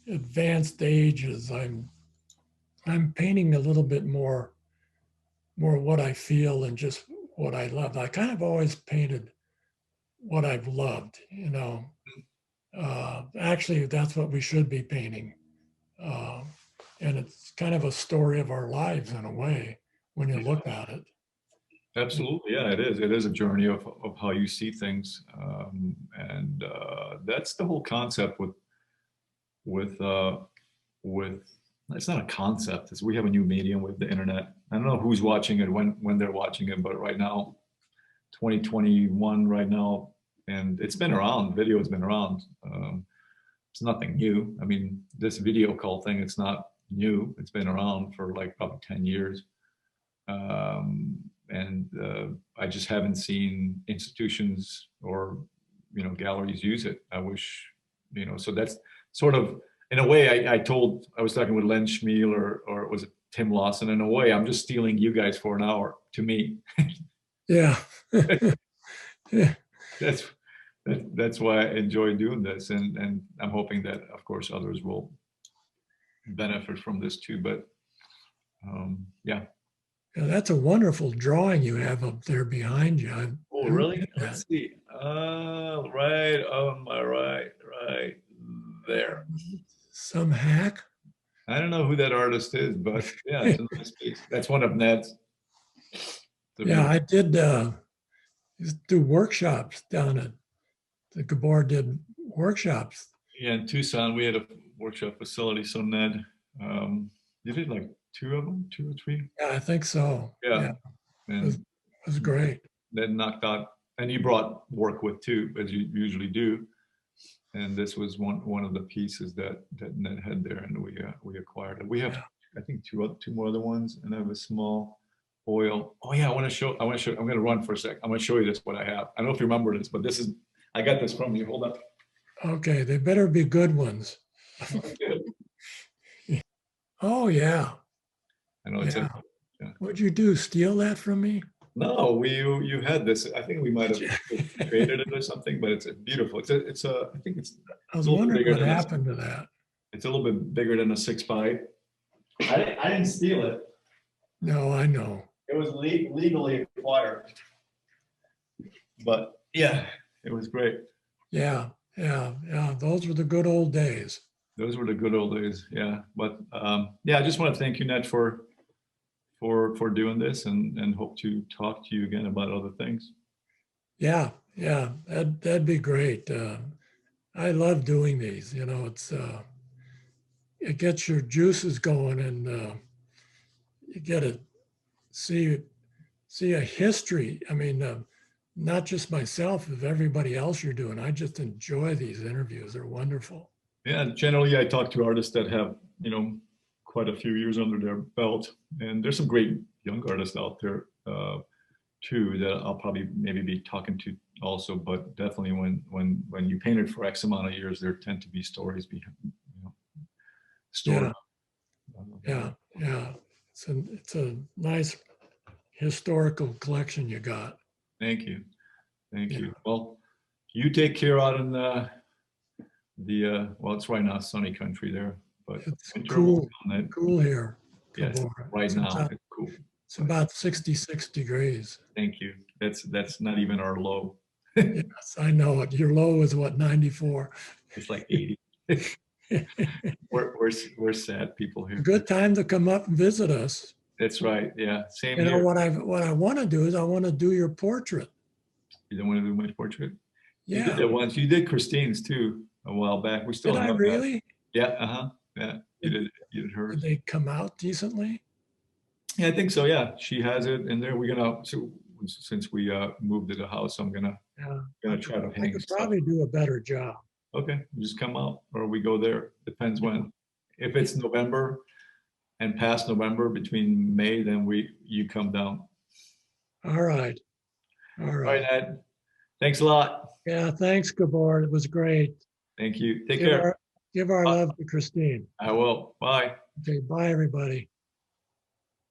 advanced ages, I'm painting a little bit more what I feel and just what I love. I kind of always painted what I've loved, actually, that's what we should be painting. And it's kind of a story of our lives in a way when you look at it. Absolutely, yeah, it is. It is a journey of how you see things, and that's the whole concept with it's not a concept. We have a new medium with the internet. I don't know who's watching it when they're watching it, but right now, 2021 right now, and it's been around. Video has been around. It's nothing new. I mean, this video call thing, it's not new. It's been around for like probably 10 years. And I just haven't seen institutions or galleries use it. I wish, so that's sort of, in a way, I was talking with Len Schmiel or was it Tim Lawson? In a way, I'm just stealing you guys for an hour, to me. Yeah. Yeah. That's why I enjoy doing this, and I'm hoping that, of course, others will benefit from this too. But yeah. Yeah, that's a wonderful drawing you have up there behind you. Oh, really? Let's see. Right on my right there. Some hack? I don't know who that artist is, but yeah, it's a nice piece. That's one of Ned's. The Yeah, beautiful- I did used to do workshops down at the Gabor did workshops. Yeah, in Tucson, we had a workshop facility. So Ned, you did like two of them, two or three. Yeah, I think so. Yeah, Yeah, it and was great. Ned knocked out, and you brought work with too, as you usually do. And this was one of the pieces that Ned had there, and we acquired it. We have, Yeah. I think, two more other ones, and I have a small oil. Oh yeah, I want to show. I want to show. I'm going to run for a sec. I'm going to show you this. What I have. I don't know if you remember this, but this is. I got this from you. Hold up. Okay, they better be good ones. Oh yeah, I know it's a. yeah. Yeah. What'd you do? Steal that from me? No, you had this. I think we might have created it or something, but it's a beautiful. It's a. I think it's I a was little bit wondering bigger what than a, happened to that. it's a little bit bigger than a 6x. I didn't steal it. No, I know. It was legally acquired. But yeah, it was great. Yeah, yeah, yeah. Those were the good old days. Those were the good old days. Yeah. But yeah, I just want to thank you, Ned, for doing this, and hope to talk to you again about other things. Yeah, yeah. That'd be great. I love doing these. You know, it gets your juices going, and you get to see a history. I mean, not just myself, of everybody else you're doing. I just enjoy these interviews. They're wonderful. Yeah, generally I talk to artists that have, quite a few years under their belt, and there's some great young artists out there too that I'll probably maybe be talking to also. But definitely when you painted for X amount of years, there tend to be stories behind, stories. Yeah, yeah, yeah. It's a nice historical collection you got. Thank you, thank Yeah. you. Well, you take care out in well, it's right now sunny country there, but It's winter will come, Ned. cool here. Yes, Gabor. right It's now about, it's cool. it's about 66 degrees. Thank you. That's not even our low. Yes, I know it. Your low is what, 94? It's like 80. We're sad people A here. good time to come up and visit us. That's right. Yeah. Same You know here. what I want to do is I want to do your portrait. You don't want to do my portrait? You did Yeah. that once. You did Christine's too a while back. We still Did I have that. really? Yeah. Uh-huh. Yeah. You did hers. Did they come out decently? Yeah, I think so. Yeah. She has it in there. We're gonna so since we moved to the house, I'm gonna Yeah. try to I hang could stuff. probably do a better job. Okay. Just come out or we go there. Depends when. If it's November and past November between May, then you come down. All right. All All right, right. Ned. Thanks a lot. Yeah. Thanks, Gabor. It was great. Thank you. Take Give care. our, give our love to Christine. I will. Bye. Okay. Bye, everybody.